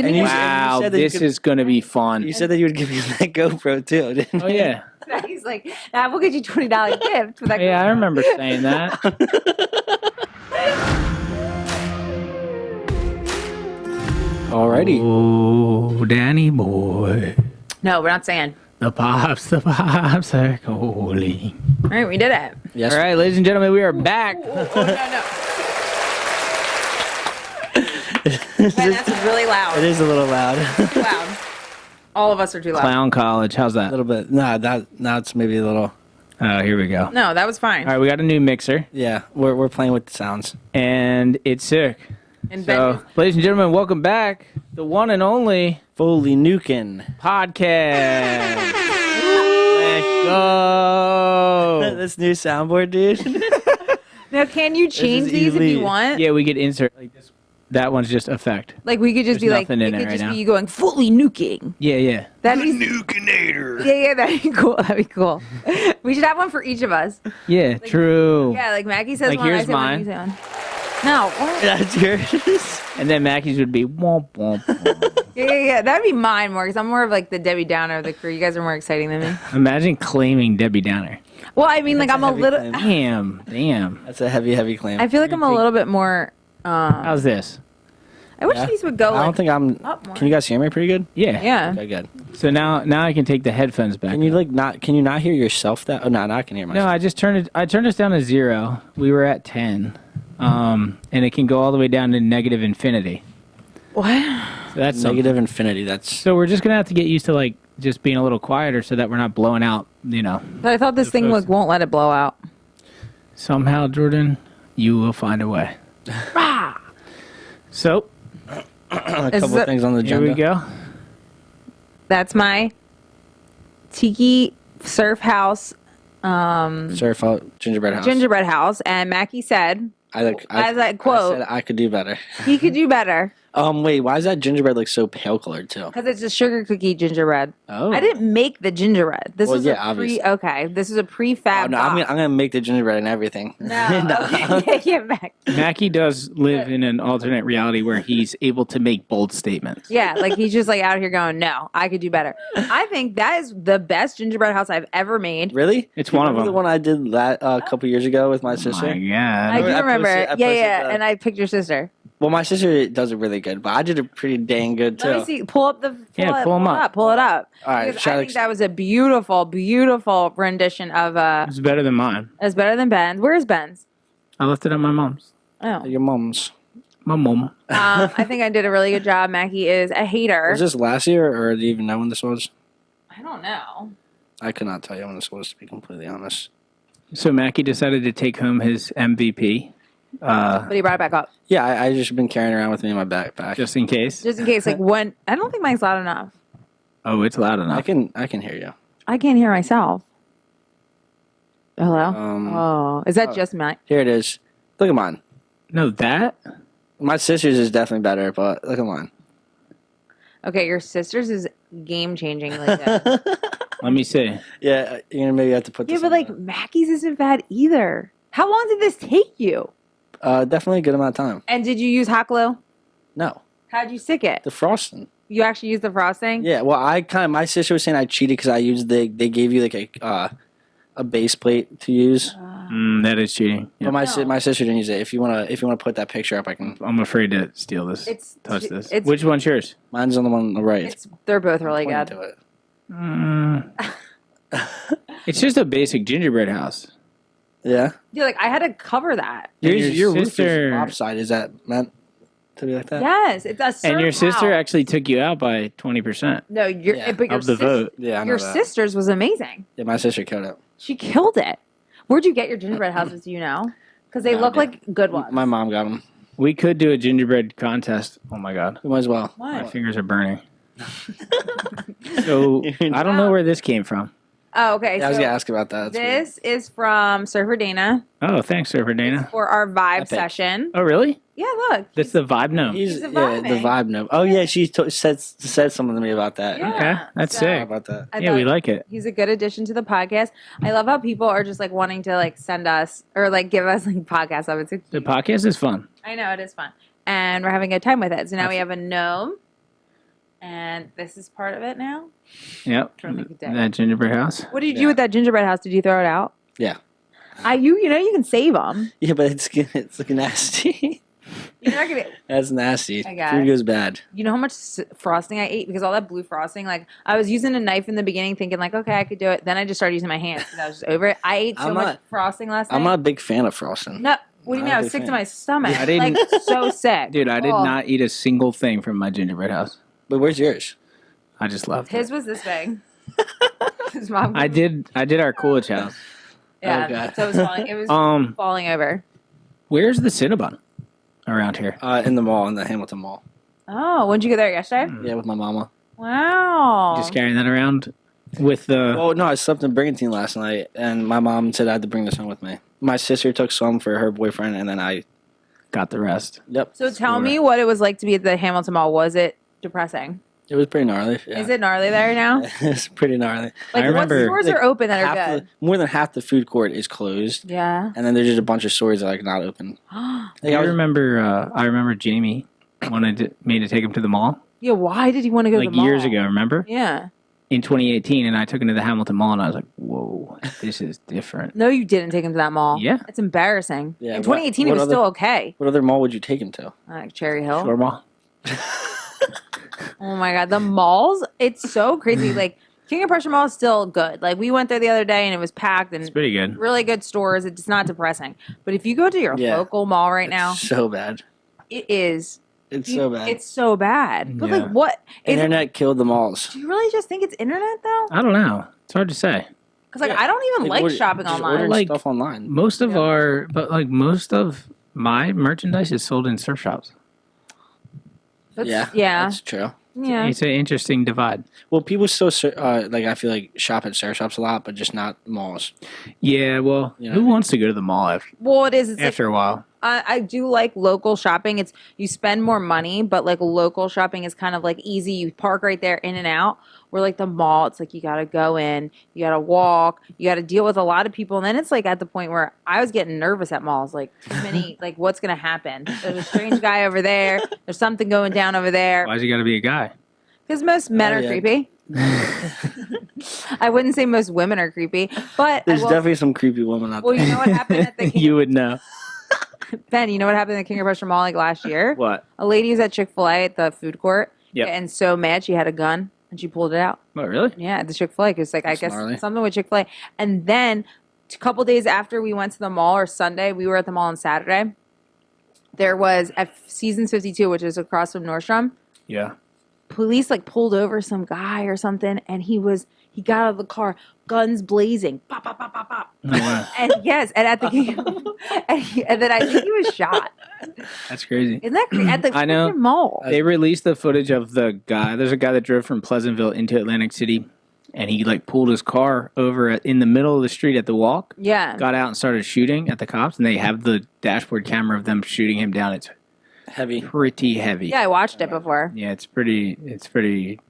And you Wow, said that this is going to be fun. You said that you would give me that GoPro too, didn't you? Oh, yeah. He's like, nah, we'll get you $20 gift for that. Yeah, I remember saying that. Alrighty. Oh, Danny boy. No, we're not saying. The pops are calling. All right, we did it. Yes. All right, ladies and gentlemen, we are back. Oh, no. Man, that's really loud. It is a little loud. Too loud. All of us are too loud. Clown College. How's A that? little bit. Nah, now it's maybe a little. Oh, here we go. No, that was fine. All right, we got a new mixer, Yeah, we're playing with the sounds. and it's sick. And So, ladies and gentlemen, welcome back. The one and only Fully nuking. podcast. Let's go. This new soundboard, dude. Now, can you change is these if you elite. want? Yeah, we could insert like this. That one's just effect. Like we could just There's be like, nothing it in it could right just now. be you going fully nuking. Yeah. That'd be Nukinator. yeah, that'd be cool. That'd be cool. We should have one for each of us. Yeah, true. Yeah, like Mackie says Like, one, I here's say one, mine. you say one. No. what? That's yours. And then Mackey's would be womp womp. womp. Yeah. That'd be mine more because I'm more of like the Debbie Downer of the crew. You guys are more exciting than me. Imagine claiming Debbie Downer. Well, I mean, like That's I'm a a heavy little. claim. Damn. That's a heavy claim. I feel like I'm a little bit more. How's this? I wish Yeah. these would go. I don't Like, think I'm. up more. Can you guys hear me pretty good? Yeah. yeah. Okay, good. So now I can take the headphones back. Can you like not? Can you not hear yourself? That? Oh no, I can hear No, myself. I just turned it. I turned us down to 0. We were at 10, and it can go all the way down to negative infinity. What? So that's something. Negative infinity. That's So we're just gonna have to get used to like just being a little quieter so that we're not blowing out. But I thought this thing like won't let it blow out. Somehow, Jordan, you will find a way. So a Is couple it- things on the here agenda. we go. That's my tiki surf house, Surf out gingerbread house. gingerbread house, and Mackie said as I quote- I said I could do better. he could do better Wait, why is that gingerbread like so pale colored too? because it's a sugar cookie gingerbread. Oh, I didn't make the gingerbread. This Well, was yeah, a obviously. okay. This is a Oh, prefab. no, I'm gonna make the gingerbread and everything. No, okay, get back. Mackie does live in an alternate reality where he's able to make bold statements. Yeah, like he's just like out here going, no, I could do better. I think that is the best gingerbread house I've ever made. Really? It's one of Remember them. the one I did that a couple years ago with my Oh sister. my God. I do I remember. posted- I Yeah, posted yeah, the- and I picked your sister. Well, my sister does it really good, but I did it pretty dang good too. Let me see. Pull up the. Pull 'em up. Pull it up. All right, Because shall I I think that was a beautiful, beautiful rendition of. It's better than mine. It's better than Ben's. Where's Ben's? I left it at my mom's. Oh. Your mom's. My mom. I think I did a really good job. Mackie is a hater. Was this last year, or do you even know when this was? I don't know. I could not tell you when this was, to be completely honest. So Mackie decided to take home his MVP, But he brought it back up. Yeah, I just been carrying around with me in my backpack. just in case. Just in case, like when I don't think mine's loud enough. Oh, it's loud I enough. can hear you. I can't hear myself. Hello? Um, Is that just mine? Here it is. Look at mine. No, that? My sister's is definitely better, but look at mine. Okay, your sister's is game changing like that. Let me see. Yeah, you're gonna maybe have to put Yeah, this. but on like Mackie's isn't bad either. How long did this take you? definitely a good amount of time. And did you use hot glue? No, How'd you stick it? the frosting. You actually used the frosting? Yeah, well, my sister was saying I cheated because I used they gave you like a base plate to use, That is cheating. Yeah. but No. my sister didn't use it. If you wanna put that picture up, I can. I'm afraid to steal this. It's Touch this. it's- Which one's yours? Mine's on the one on the right. They're both really pointing good. to it. It's just a basic gingerbread house. Yeah, Yeah, like I had to cover that. And your roof sister- is lopsided. Is that meant to be like that? Yes, it's a surf And your sister house. actually took you out by 20%. No, your Yeah, but your of the vote. Yeah, I know your that. sister's was amazing. Yeah, my sister killed it. She killed it. Where'd you get your gingerbread houses? Do you know? Because they No look idea. like good ones. My mom got them. We could do a gingerbread contest. Oh my God. We might as well. My What? fingers are burning. So I don't know where this came from. Oh, okay. Yeah, I was so gonna ask about that. That's weird. this is from Surfer Dana Oh, thanks, Surfer Dana. for our vibe Epic. session. Oh, really? Yeah, look. That's the vibe gnome. He's a the vibing. vibe note. Oh yeah, she said something to me about that. Yeah. Okay, that's So- How sick. about that? I Yeah, we thought like it. he's a good addition to the podcast. I love how people are just like wanting to like send us or like give us like podcasts of it. So The podcast is fun. I know it is fun, and we're having a good time with it. So now we have a gnome, And this is part of it now. Yep. Trying to make a day. That gingerbread house. What did you do with that gingerbread house? Did you throw it out? Yeah. You know you can save them. Yeah, but it's looking nasty. You're not gonna. That's nasty. I guess. Food goes bad. You know how much frosting I ate because all that blue frosting. Like I was using a knife in the beginning, thinking like, okay, I could do it. Then I just started using my hands because I was just over it. I ate so much frosting last night. I'm not a big fan of frosting. No, what do you mean? I was sick to my stomach. I didn't- like so sick, Dude, I did Oh. not eat a single thing from my gingerbread house. But where's yours? I just loved His it. was this big. His mom. I did our Coolidge house. Yeah, Oh, God. so it was falling. It was falling over. Where's the Cinnabon around here? In the mall, in the Hamilton Mall. Oh, when did you get there yesterday? Yeah, with my mama. Wow. Just carrying that around with the. Well, no, I slept in Brigantine last night, and my mom said I had to bring this home with me. My sister took some for her boyfriend, and then I. Got the rest. Yep. So tell me what it was like to be at the Hamilton Mall. Was it depressing? It was pretty gnarly. Yeah. Is it gnarly there now? It's pretty gnarly. Like, I remember, what stores are open that are Half good? more than half the food court is closed, Yeah. and then there's just a bunch of stores that are like not open. Like, I remember Jamie wanted me to take him to the mall Yeah, why did you want to go to like the mall? years ago. Remember? Yeah. In 2018, and I took him to the Hamilton Mall, and I was like, "Whoa, this is different." No, you didn't take him to that mall. Yeah. It's embarrassing. Yeah, In 2018, what it was other- still okay. What other mall would you take him to? Like Cherry Hill. Shore Mall. Oh my God. The malls, it's so crazy. Like, King of Prussia Mall is still good. Like, we went there the other day and it was packed and It's pretty good. really good stores. It's not depressing. But if you go to your Yeah. local mall right now, So bad. it is. It's so bad. It's so bad. But Yeah. like, what? Internet killed the malls. Do you really just think it's internet though? I don't know. It's hard to say. Because like, I don't even like shopping just online. Ordering Like- stuff online. Most of Yeah. most of my merchandise is sold in surf shops. That's- Yeah, Yeah. that's true. Yeah. It's an interesting divide. Well, people still like I feel like shop at surf shops a lot, but just not malls. Yeah, well, You know who what I mean? wants to go to the mall Well, it is. It's like, after a while? I do like local shopping. It's you spend more money, but like local shopping is kind of like easy. You park right there, in and out. Where like the mall, it's like you gotta go in, you gotta walk, you gotta deal with a lot of people, and then it's like at the point where I was getting nervous at malls. Like too many, like what's gonna happen? There's a strange guy over there. There's something going down over there. Why's he got to be a guy? Because most men Oh, are yeah. creepy. I wouldn't say most women are creepy, but There's I will, definitely some creepy women out well, there. you know what happened at the King You would know. Ben, you know what happened at the King of Prussia Mall like last year? What? A lady was at Chick-fil-A at the food court, Yep. getting so mad she had a gun and she pulled it out. What, really? Yeah, at the Chick-fil-A because like I That's guess gnarly. something with Chick-fil-A. And then a couple days after we went to the mall, or Sunday, we were at the mall on Saturday. There was at Seasons 52, which is across from Nordstrom. Yeah. Police like pulled over some guy or something, and he got out of the car, guns blazing, pop, pop, pop, pop, pop. No way. And yes, and at the and then I think he was shot. That's crazy. Isn't that crazy? At the I know. freaking mall? They released the footage of the guy. There's a guy that drove from Pleasantville into Atlantic City, and he like pulled his car over in the middle of the street at the walk, Yeah. got out and started shooting at the cops, and they have the dashboard camera of them shooting him down. It's Heavy. pretty heavy. Yeah, I watched it before. Yeah, it's pretty.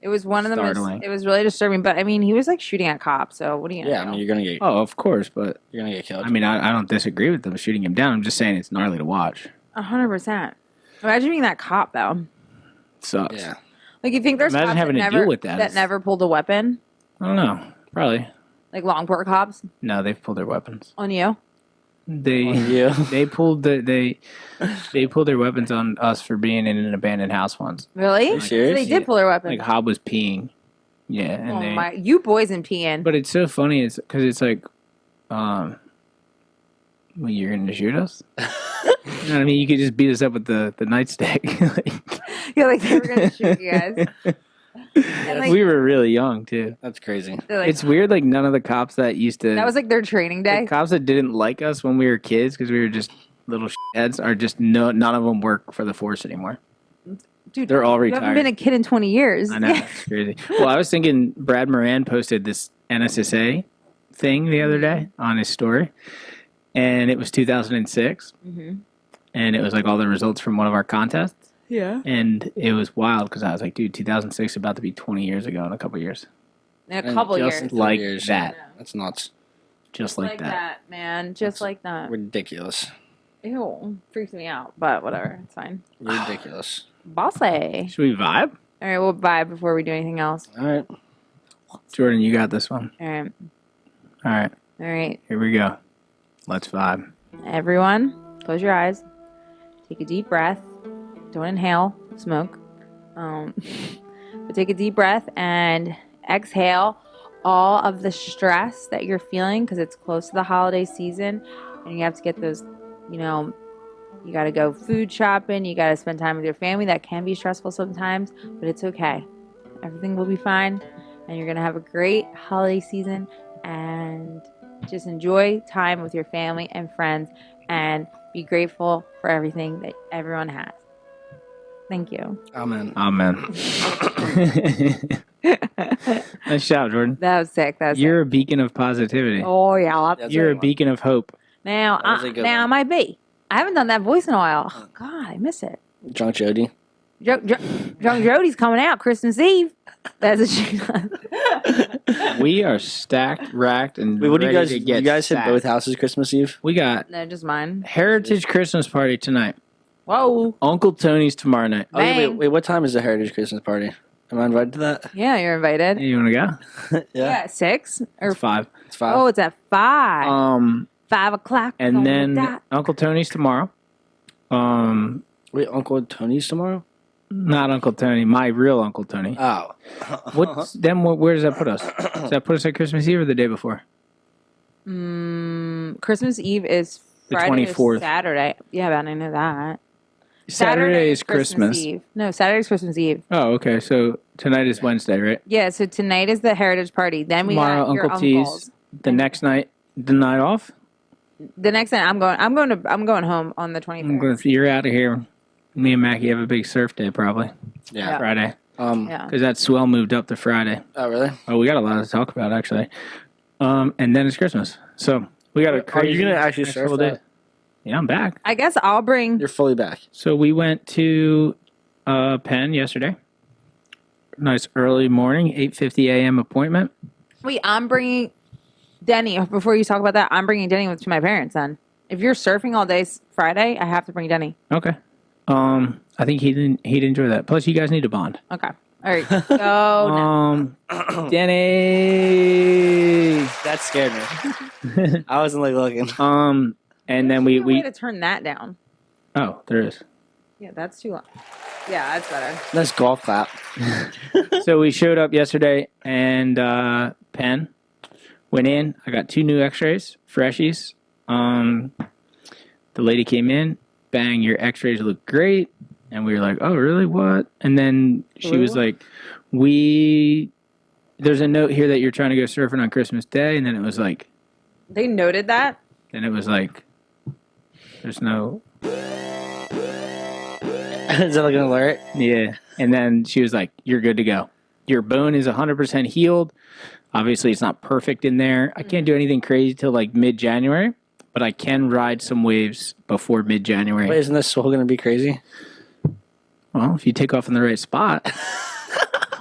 It was one of the Startling. most. It was really disturbing. But I mean, he was like shooting at cops. So what do you know? Yeah, I mean you're gonna get Oh, of course, but killed. I mean, I don't disagree with them shooting him down. I'm just saying it's gnarly to watch. 100%. Imagine being that cop though. It sucks. yeah. Like you think there's Imagine cops having that to never deal with that. never pulled a weapon, I don't know. Probably. like Longport cops No, they've pulled their weapons. on you. They Yeah. they pulled their weapons on us for being in an abandoned house once. Really? you serious? They did pull their weapons. Like Hob was peeing. Yeah, and Oh they. my! You boys and peeing. But it's so funny. It's because it's like, well, you're going to shoot us. You know what I mean? You could just beat us up with the nightstick. Like, Yeah, like they were gonna shoot you guys. And, like, we were really young too. That's crazy. they're like, It's weird. Like none of the cops that used to. that was like their training the day. cops that didn't like us when we were kids because we were just little heads are just none of them work for the force anymore. Dude, They're all you haven't retired. been a kid in 20 years. I know, it's crazy. Well, I was thinking Brad Moran posted this NSSA thing the other day on his story, and it was 2006, Mhm. and it was like all the results from one of our contests, Yeah. and it was wild because I was like, dude, 2006 is about to be 20 years ago in a couple years, In a And couple just years. like years. that, That's nuts. just like that. man. Just like that. Ridiculous. Ew. Freaks me out. But whatever. It's fine. Ridiculous. Bossy. Should we vibe? All right, well, bye before we do anything else. All right. Jordan, you got this one. All right. All right, All right. here we go. Let's vibe. Everyone, close your eyes. Take a deep breath. Don't inhale smoke. But take a deep breath and exhale all of the stress that you're feeling because it's close to the holiday season and you have to get those, you got to go food shopping. You got to spend time with your family. That can be stressful sometimes, but it's okay. Everything will be fine and you're going to have a great holiday season and just enjoy time with your family and friends and be grateful for everything that everyone has. Thank you. Amen. Nice job, Jordan. That was sick. You're a beacon of positivity. Oh, yeah. That's You're a one. beacon of hope. Now, That was a good I one. might be. I haven't done that voice in a while. Oh, God, I miss it. Drunk Jody. Drunk Jody's coming out Christmas Eve. That's a she. We are stacked, racked, and Wait, what do you ready guys? to You get guys hit sacked. both houses Christmas Eve? We got No, just mine. Heritage Christmas Party tonight. Whoa. Uncle Tony's tomorrow night. Oh, yeah, Bang. wait. What time is the Heritage Christmas party? Am I invited to that? Yeah, you're invited. Hey, you want to go? Yeah, 6 or It's 5. It's 5. Oh, it's at 5. 5 o'clock. And on the then dot. Uncle Tony's tomorrow. Wait, Uncle Tony's tomorrow? Not Uncle Tony, my real Uncle Tony. Oh. What's then? Where does that put us? Does that put us at Christmas Eve or the day before? Christmas Eve is The Friday to 24th. Saturday. Yeah, but I know that. Saturday is Christmas. Eve. No, Saturday's Christmas Eve. Oh, okay. So tonight is Wednesday, right? Yeah, so tonight is the Heritage Party. Then we Tomorrow, got your Uncle T's. uncles. The next night, the night off. The next night I'm going home on the 23rd. You're out of here. Me and Mackie have a big surf day probably Yeah. Friday Yeah. because that swell moved up to Friday. Oh, really? Oh, we got a lot to talk about actually. And then it's Christmas, so we got a Are crazy. you gonna actually next surf couple that? days. Yeah, I'm back. I guess I'll bring You're fully back. So we went to Penn yesterday. Nice early morning, 8:50 a.m. appointment. Wait, I'm bringing Denny. Before you talk about that, I'm bringing Denny to my parents then. If you're surfing all day Friday, I have to bring Denny. Okay. I think he'd enjoy that. Plus, you guys need to bond. Okay. All right. Go now. Denny. That scared me. I wasn't like looking. And then There's a way we to turn that down. oh, there is. Yeah, that's too long. Yeah, that's better. Nice golf clap. So we showed up yesterday and Penn went in. I got 2 new X-rays, freshies. The lady came in, bang, your X-rays look great. And we were like, oh, really? What? And then she Really? was like, there's a note here that you're trying to go surfing on Christmas Day. And then it was like, They noted that. there's no, Is that like an alert? yeah. And then she was like, you're good to go. Your bone is 100% healed. Obviously, it's not perfect in there. I can't do anything crazy till like mid-January, but I can ride some waves before mid-January. Wait, isn't this swole gonna be crazy? Well, if you take off in the right spot,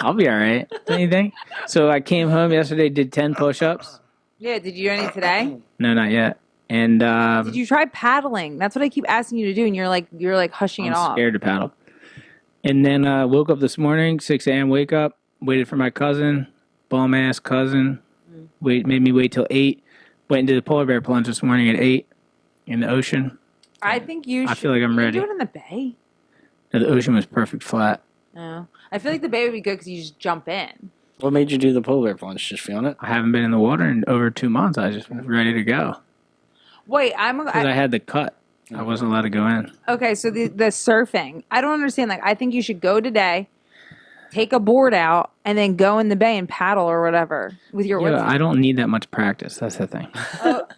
I'll be all right. Anything? So I came home yesterday, did 10 push-ups. Yeah, did you do any today? No, not yet. And Did you try paddling? That's what I keep asking you to do, and you're like hushing I'm it off. scared to paddle. And then woke up this morning, 6 a.m. wake up, waited for my cousin, bum ass cousin. Made me wait till 8. Went into the polar bear plunge this morning at 8 in the ocean. I think you. I feel like I'm you can ready. Do it in the bay. The ocean was perfect flat. No, I feel like the bay would be good because you just jump in. What made you do the polar bear plunge? Just feeling it? I haven't been in the water in over 2 months. I just was ready to go Wait, because I had the cut. I wasn't allowed to go in. okay. So the surfing, I don't understand. Like, I think you should go today, take a board out, and then go in the bay and paddle or whatever with your. Yeah, I don't need that much practice. That's the thing.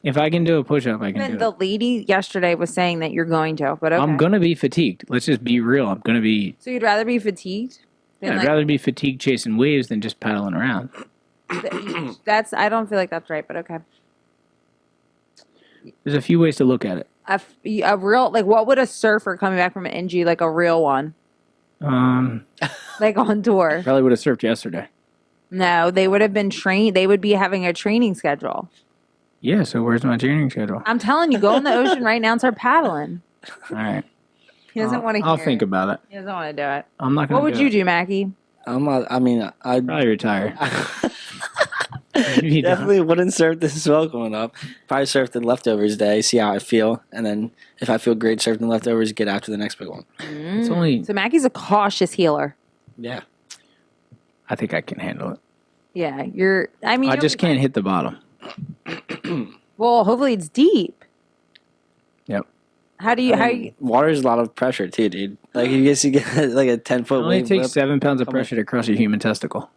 If I can do a push-up, I can Then do the it. lady yesterday was saying that you're going to, but okay. I'm gonna be fatigued. Let's just be real. I'm gonna be. So you'd rather be fatigued? Than I'd rather be fatigued chasing waves than just paddling around. That's. I don't feel like that's right, but okay. There's a few ways to look at it. A real like what would a surfer coming back from an NG like a real one like on tour? Probably would have surfed yesterday. No, they would have been trained. They would be having a training schedule. Yeah. So where's my training schedule? I'm telling you, go in the ocean right now and start paddling. All right. He doesn't want to hear I'll think it. about it. He doesn't want to do it. I'm not gonna. What would you do, Mackie? I'm not, I mean, I Probably retire. Be done. definitely wouldn't serve this as well going up. Probably serve the leftovers day, see how I feel, and then if I feel great serving the leftovers, get after the next big one. It's only. So Mackie's a cautious healer. Yeah. I think I can handle it. Yeah, you're. I mean, I you'll just be can't hit the bottom. fine. Well, hopefully it's deep. Yep. How do you? How you? Water's a lot of pressure too, dude. Like you get like a 10-foot It only wave. takes whip. 7 pounds of pressure to crush a human testicle.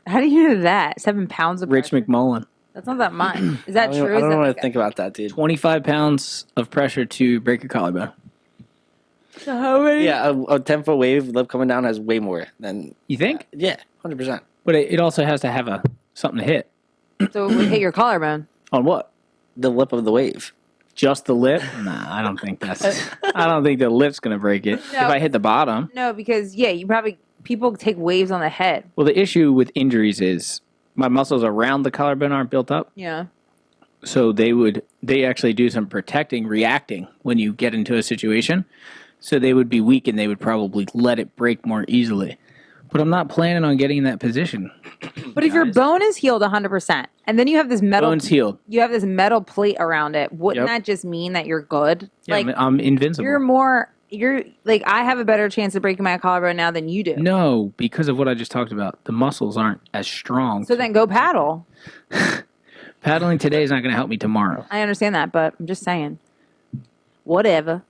How do you know that? 7 pounds of Rich pressure? McMullen. That's not that much. Is that true? I don't Is that want like to think about that, dude. 25 pounds of pressure to break your collarbone. So how many? Yeah, a 10-foot wave lip coming down has way more than. You think? Yeah, 100%. But it also has to have something to hit. So it would hit your collarbone. On what? The lip of the wave. Just the lip? Nah, I don't think that's. I don't think the lip's gonna break it. No. If I hit the bottom. No, because you probably people take waves on the head. Well, the issue with injuries is my muscles around the collarbone aren't built up, Yeah. so they actually do some protecting, reacting when you get into a situation. So they would be weak and they would probably let it break more easily. But I'm not planning on getting in that position. But if your bone is healed 100%, and then you have this metal, Bone's healed. you have this metal plate around it, wouldn't Yep. that just mean that you're good? Yeah, Like I'm invincible. you're like I have a better chance of breaking my collarbone now than you do. No, because of what I just talked about. The muscles aren't as strong. So then go paddle. Paddling today is not going to help me tomorrow. I understand that, but I'm just saying. Whatever.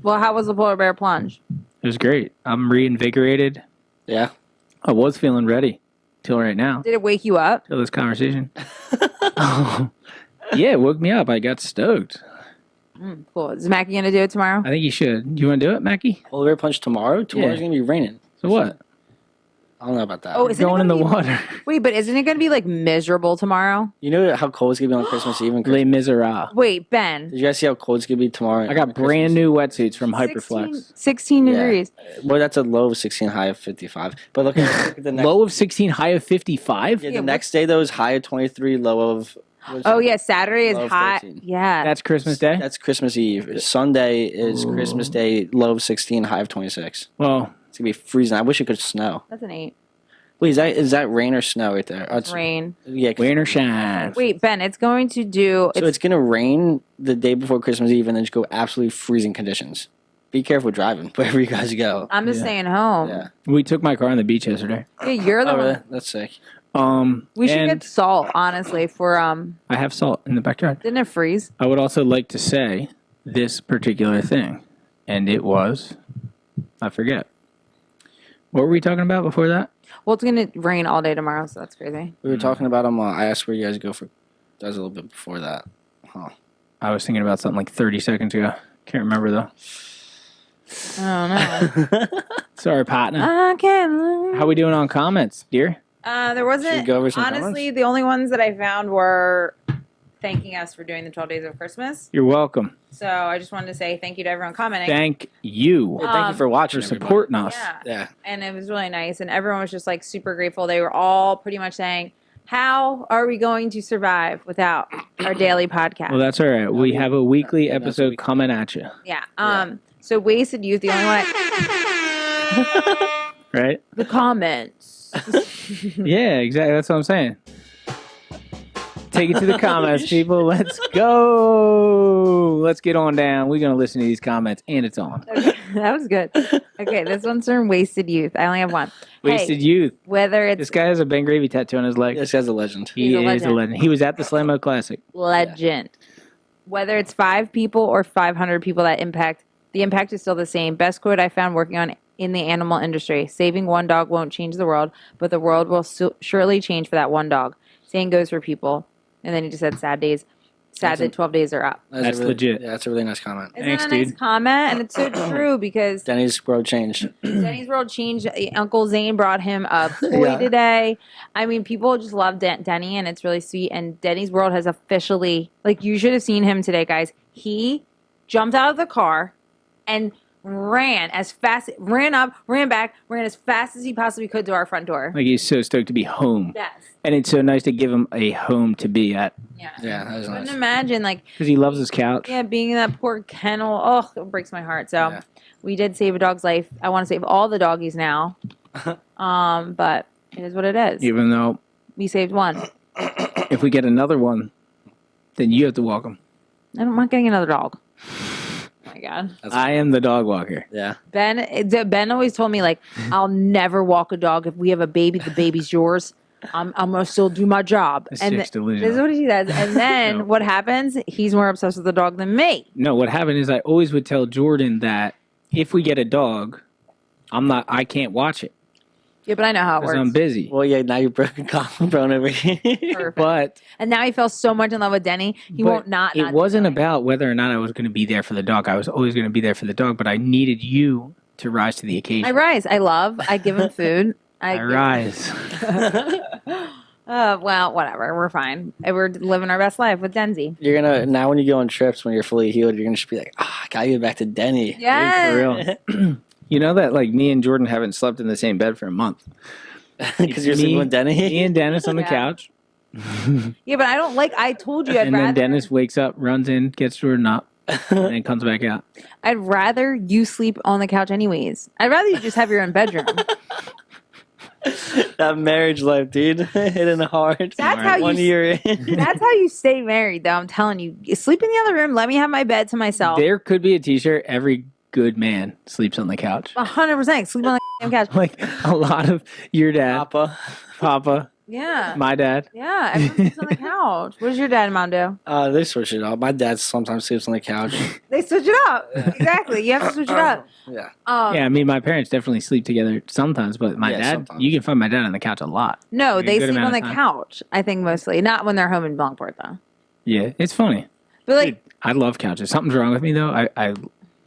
Well, how was the polar bear plunge? It was great. I'm reinvigorated. Yeah. I was feeling ready till right now, Did it wake you up? till this conversation. Yeah, it woke me up. I got stoked. Cool. Is Mackie gonna do it tomorrow? I think you should. Do you want to do it, Mackie? Polar bear punch tomorrow? Tomorrow's Yeah. going to be raining. So what? I don't know about that. Oh, is it Going in the gonna be- water. Wait, but isn't it gonna be like miserable tomorrow? You know how cold it's going to be on Christmas Eve and Les Christmas? Miserables. Wait, Ben. Did you guys see how cold it's going to be tomorrow? I got brand new wetsuits from Hyperflex. 16 Yeah. degrees. Well, that's a low of 16, high of 55. But look at the next. Low of 16, high of 55? Yeah, Yeah, the next day, though, is high of 23, low of. Oh yeah, Saturday is Low of hot. 13. Yeah. That's Christmas Day? That's Christmas Eve. Sunday is Ooh. Christmas Day, low of 16, high of 26. Well, It's going to be freezing. I wish it could snow. That's an 8. Wait, is that rain or snow right there? Oh, it's Rain. Yeah. 'cause- rain or shine. Wait, Ben, it's going to do So it's going to rain the day before Christmas Eve and then just go absolutely freezing conditions. Be careful driving wherever you guys go. I'm just Yeah. staying home. Yeah. We took my car on the beach yesterday. Yeah, you're the Oh, one. really? That's sick. We should and get salt, honestly, for I have salt in the backyard. didn't it freeze? I would also like to say this particular thing, and it was, I forget. What were we talking about before that? Well, it's gonna rain all day tomorrow, so that's crazy. We were talking about them. I asked where you guys go for. That was a little bit before that. Huh. I was thinking about something like 30 seconds ago. Can't remember though. I don't know. Sorry, partner. I can't. How we doing on comments, dear? There Should wasn't. we go over some Honestly, comments? the only ones that I found were thanking us for doing the 12 days of Christmas. You're welcome. So I just wanted to say thank you to everyone commenting. Thank you Hey, thank you for watching. for everybody. supporting us. Yeah. Yeah. And it was really nice, and everyone was just like super grateful. They were all pretty much saying, "How are we going to survive without our daily podcast?" Well, that's all right. We have a weekly Yeah, that's episode weekly. coming at you, Yeah. So wasted youth. The only one. right? The comments. Yeah, exactly. That's what I'm saying. Take it to the comments, people. Let's go. Let's get on down. We're going to listen to these comments, and it's on. Okay, that was good. Okay, this one's from wasted youth. I only have one. Wasted Hey, Youth. whether it's This guy has a Ben Gravy tattoo on his leg. This guy's a legend. He He's a is a legend. legend. He was at the Slammo Classic. legend. Whether it's 5 people or 500 people that impact, the impact is still the same. Best quote I found working on in the animal industry: saving one dog won't change the world, but the world will surely change for that one dog. Saying goes for people. And then he just said sad days. Sad that 12 days are up. That's a really, legit. Yeah, that's a really nice comment. Isn't Thanks, that a nice dude. comment? And it's so true because Denny's world changed. Denny's world changed. Uncle Zane brought him a toy Yeah. today. I mean, people just love Denny, and it's really sweet. And Denny's world has officially, like, you should have seen him today, guys. He jumped out of the car and ran as fast, ran up, ran back, ran as fast as he possibly could to our front door. Like, he's so stoked to be home. Yes. And it's so nice to give him a home to be at Yeah. Yeah, that was Couldn't nice. imagine, like, because he loves his couch. yeah, being in that poor kennel. Oh, it breaks my heart. So Yeah. we did save a dog's life. I want to save all the doggies now. But it is what it is. Even though We saved one. if we get another one, then you have to walk him. I'm not getting another dog. Oh my God. I am the dog walker. Yeah. Ben always told me, like, I'll never walk a dog. If we have a baby, the baby's yours. I'm gonna still do my job. This And chick's this delusional. is what he says. And then No. what happens? He's more obsessed with the dog than me. No, what happened is I always would tell Jordan that if we get a dog, I can't watch it Yeah, but I know how it because works. I'm busy. Well, yeah. Now you're broken collarbone over here. Perfect. But And now he fell so much in love with Denny. He won't not. It do wasn't Denny. about whether or not I was going to be there for the dog. I was always going to be there for the dog, but I needed you to rise to the occasion. I rise. I love. I give him food. I rise. Well, whatever. We're fine. We're living our best life with Denzi. You're gonna now when you go on trips when you're fully healed, you're gonna just be like, I gotta get back to Denny. Yes. For real. You know that like me and Jordan haven't slept in the same bed for a month. Because you're sleeping with Denny. Me and Dennis on the Yeah. couch. Yeah, but I don't like. I told you I'd And rather. then Dennis wakes up, runs in, gets Jordan up, and then comes back out. I'd rather you sleep on the couch, anyways. I'd rather you just have your own bedroom. That marriage life, dude. Hitting hard. That's how you. 1 year in. That's how you stay married, though. I'm telling you. Sleep in the other room. Let me have my bed to myself. There could be a T-shirt. Every good man sleeps on the couch. 100%. Sleep on the damn couch. Like a lot of your dad, Papa. Papa, Yeah. my dad. Yeah. Everyone sleeps on the couch. What does your dad and mom do? They switch it up. My dad sometimes sleeps on the couch. They switch it up. Exactly. You have to switch it up. Yeah. Yeah, I mean, my parents definitely sleep together sometimes, but my Yeah, dad, sometimes. you can find my dad on the couch a lot. No, A they good sleep on amount the of time. couch. I think mostly. Not when they're home in Blankport, though. Yeah, it's funny. But like, Dude, I love couches. Something's wrong with me though. I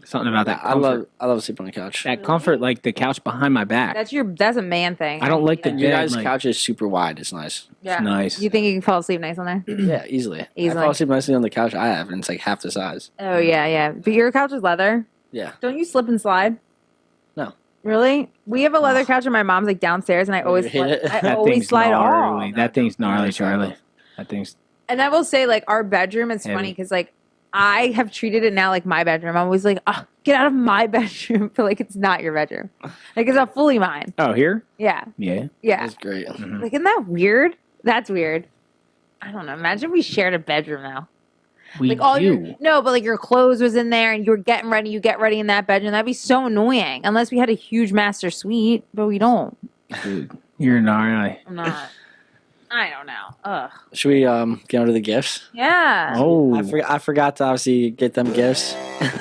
something about that comfort. I love sleeping on the couch. That comfort, like the couch behind my back. that's a man thing. I don't like the And your bed. guys' Like, couch is super wide. It's nice. Yeah. nice. You think you can fall asleep nice on there? Yeah, easily. Easily. I fall asleep nicely on the couch I have, and it's like half the size. Oh yeah, yeah. But your couch is leather. Yeah. Don't you slip and slide? No. Really? We have a leather couch, and my mom's like downstairs, and I always hit it? I that always thing's slide gnarly. off. That thing's gnarly, No, Charlie. That thing's And I will say, like, our bedroom is Heavy. funny because, like, I have treated it now like my bedroom. I'm always like, oh, get out of my bedroom. But, like, it's not your bedroom. Like, it's not fully mine. oh here. Yeah. Yeah. Yeah. It's great. Mhm. Like, isn't that weird? That's weird. I don't know. Imagine we shared a bedroom now. We Like, all do. your, no, but, like, your clothes was in there and you were getting ready. You get ready in that bedroom. That'd be so annoying. Unless we had a huge master suite. But we don't. Dude, you're gnarly. I'm not. I don't know. Ugh. Should we get on to the gifts? Yeah. Oh, I forgot to obviously get them gifts.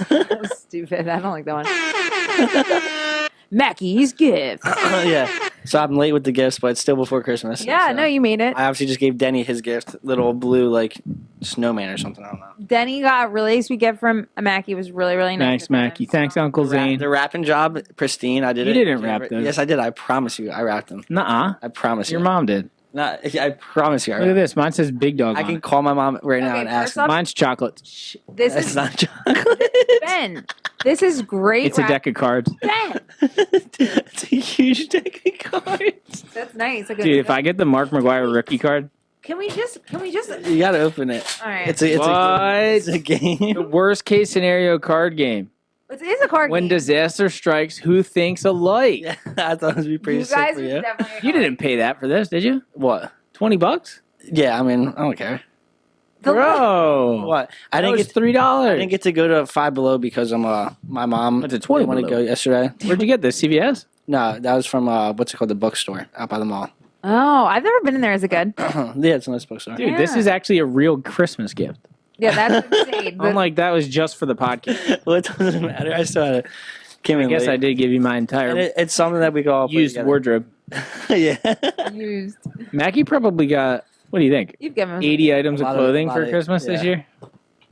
That was stupid. I don't like that one. Mackie's gift. Yeah. So I'm late with the gifts, but it's still before Christmas. Yeah, so no, you made it. I obviously just gave Denny his gift, little blue like snowman or something. I don't know. Denny got a really sweet gift from Mackie. It was really, really nice. thanks, Mackie. Thanks, Uncle Zane. The wrapping job, pristine. I did You it. didn't wrap those. Yes, I did. I promise you, I wrapped them. Nuh-uh. I promise Your you. mom did. Not, I promise you. I Look at wrapped this. Mine says Big Dog. I on can it. call my mom right now Okay, and first ask. off- Mine's chocolate. This It's is not chocolate. Ben. This is great. It's a deck of cards. Ben. It's a huge deck of cards. That's nice. Like, Dude, if I get the Mark McGuire rookie card, can we just? You gotta open it. All right. It's a What? game. the worst case scenario card game. It is a card When game. disaster strikes, who thinks alike? Yeah, I thought it would be pretty You sick guys for would you. definitely. You didn't pay that for this, did you? What? $20? Yeah, I mean, I don't care. Bro. What? I That didn't was get. $3. I didn't get to go to Five Below because my mom Went to 20 didn't want to Below. go yesterday. Where'd you get this? CVS? No, that was from what's it called, the bookstore out by the mall. Oh, I've never been in there. Is it good? Yeah, it's a nice bookstore. Dude, this Yeah. is actually a real Christmas gift. Yeah, that's insane. But Unlike that was just for the podcast. Well, it doesn't matter. I still had it. Came I in guess late. I did give you my And entire it's something that we could all put used together. wardrobe. Yeah. used. Mackie probably got, what do you think? You've given us 80 items A of lot of- clothing lot for of- Christmas this yeah. year?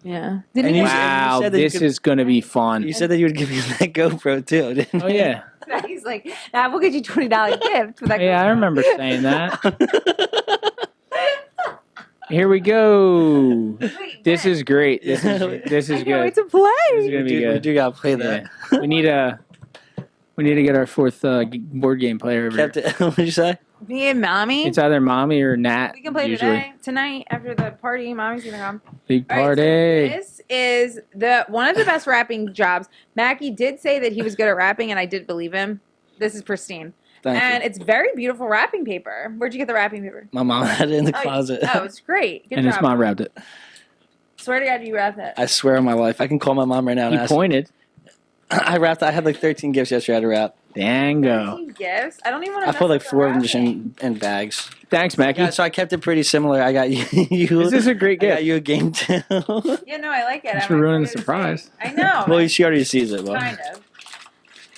Yeah. And Didn't you you? said- Wow, said that you this could- is going to be fun. You said that you would give me that GoPro too, didn't you? Oh, yeah. He's like, nah, we'll get you $20 gift for that. Yeah, I remember saying that. Here we go. Wait, This Ben, is great. This is I can't good. wait to play. This is gonna We be do, we good. do gotta play that. Yeah. We need to get our fourth board game player over Kept here. it, what did you say? Me and mommy. It's either mommy or Nat. We can play usually. tonight after the party. Mommy's gonna come. Big All right, so party. this is one of the best rapping jobs. Mackie did say that he was good at rapping, and I did believe him. This is pristine. Thank and you. it's very beautiful wrapping paper. Where'd you get the wrapping paper? My mom had it in the closet. Oh, it's great. Good And his job. mom wrapped it. Swear to God, you wrapped it. I swear on my life. I can call my mom right now and He ask. pointed. I wrapped. I had like 13 gifts yesterday. I had to wrap. Dango. 13 gifts? I don't even want to I put like up the 4 of them just wrapping. in bags. Thanks, Mackie. Yeah, so I kept it pretty similar. I got you. This is a great I got gift. you a game too. Yeah, no, I like it. Thanks I'm for ruining the excited to surprise. see. I know. Well, she already sees it. Well, Kind of.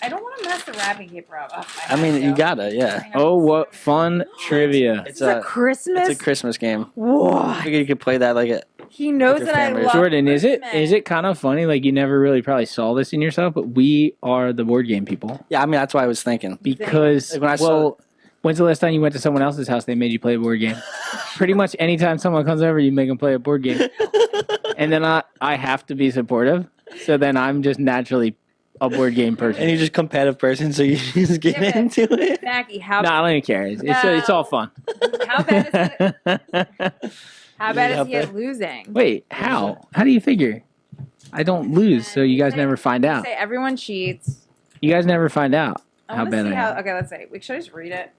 I don't want to mess the wrapping paper up. Oh, I mean, you got gotta, yeah. Oh, what fun trivia. It's a Christmas. It's a Christmas game. I What? figured you could play that like it. He knows your that I family. love Jordan, is Christmas. it kind of funny? Like, you never really probably saw this in yourself, but we are the board game people. Yeah, I mean that's what I was thinking. Because, Like when I saw- when's the last time you went to someone else's house, they made you play a board game? Pretty much anytime someone comes over, you make them play a board game. And then I have to be supportive. So then I'm just naturally a board game person. And you're just a competitive person, so you just get Yeah, but- into it. Mackie, how No, I don't even care. It's all fun. how bad is it? How You bad need is help he there? at losing? Wait, how? How do you figure? I don't lose, so you guys never find out. Say everyone cheats. You guys never find out I how want to bad see I how. am. Okay, let's see. Should I just read it?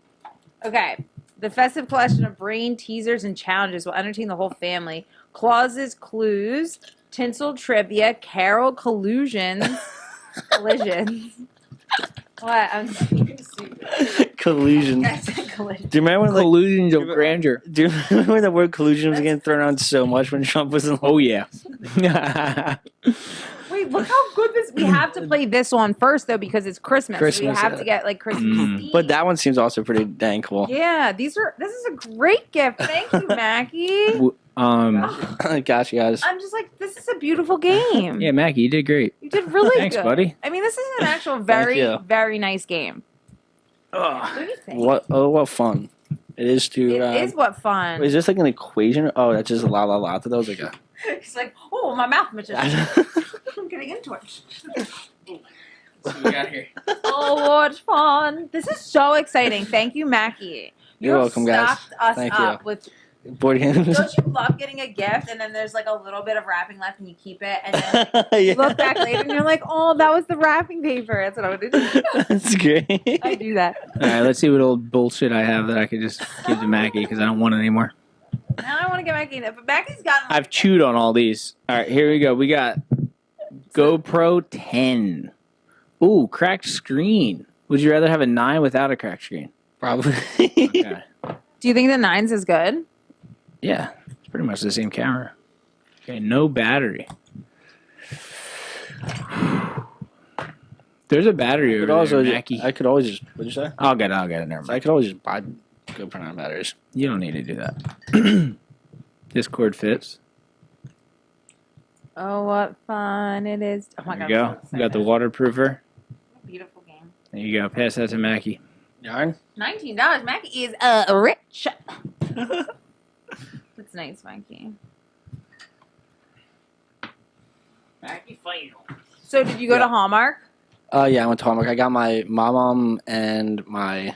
Okay. The festive collection of brain teasers and challenges will entertain the whole family. Clauses, clues, tinsel trivia, carol collusions. What? I'm stupid. Collusion. I said collision. Do you remember when like Collusions of grandeur. do you remember when the word collusion was getting thrown around so much when Trump was in? Oh, yeah. Wait, look how good this. We have to play this one first though because it's Christmas. So we Christmas, have yeah. to get like Christmas. Mm. themed. But that one seems also pretty dang cool. Yeah, this is a great gift. Thank you, Mackie. Gosh, you guys. I'm just like, this is a beautiful game. Yeah, Mackie, you did great. You did really Thanks, good. buddy. I mean, this is an actual very, you. very nice game. What do you think? What fun it is to. It is what fun. Is this like an equation? Oh, that's just a la la la. That was like a. It's like, oh, my mouth itches. I'm getting into it. What we got here? Oh, what fun. This is so exciting. Thank you, Mackie. You're welcome, guys. Stocked us Thank up you. with. Board games. Don't you love getting a gift and then there's like a little bit of wrapping left and you keep it and then Yeah. you look back later and you're like, oh, that was the wrapping paper. That's what I would do. That's great. I do that. All right, let's see what old bullshit I have that I could just give to Mackie because I don't want it anymore. Now I want to get Mackie in it, but Mackie's got. I've chewed on all these. All right, here we go. We got GoPro 10. Ooh, cracked screen. Would you rather have a 9 without a cracked screen? Probably. Okay. Do you think the 9s is good? Yeah, it's pretty much the same camera. Okay, no battery. There's a battery over there, Mackie. I could always just. What'd you say? I'll get it. Never I mind. could always just buy GoPro batteries. You don't need to do that. This cord fits. Oh, what fun it is. Oh my There God. you I'm go. so We got the excited. waterproofer. Beautiful game. There you go. Pass that to Mackie. Yarn? $19. Mackie is rich. That's nice, Mackie. Mackie final. So did you go to Hallmark? Yeah, I went to Hallmark. I got my mom and my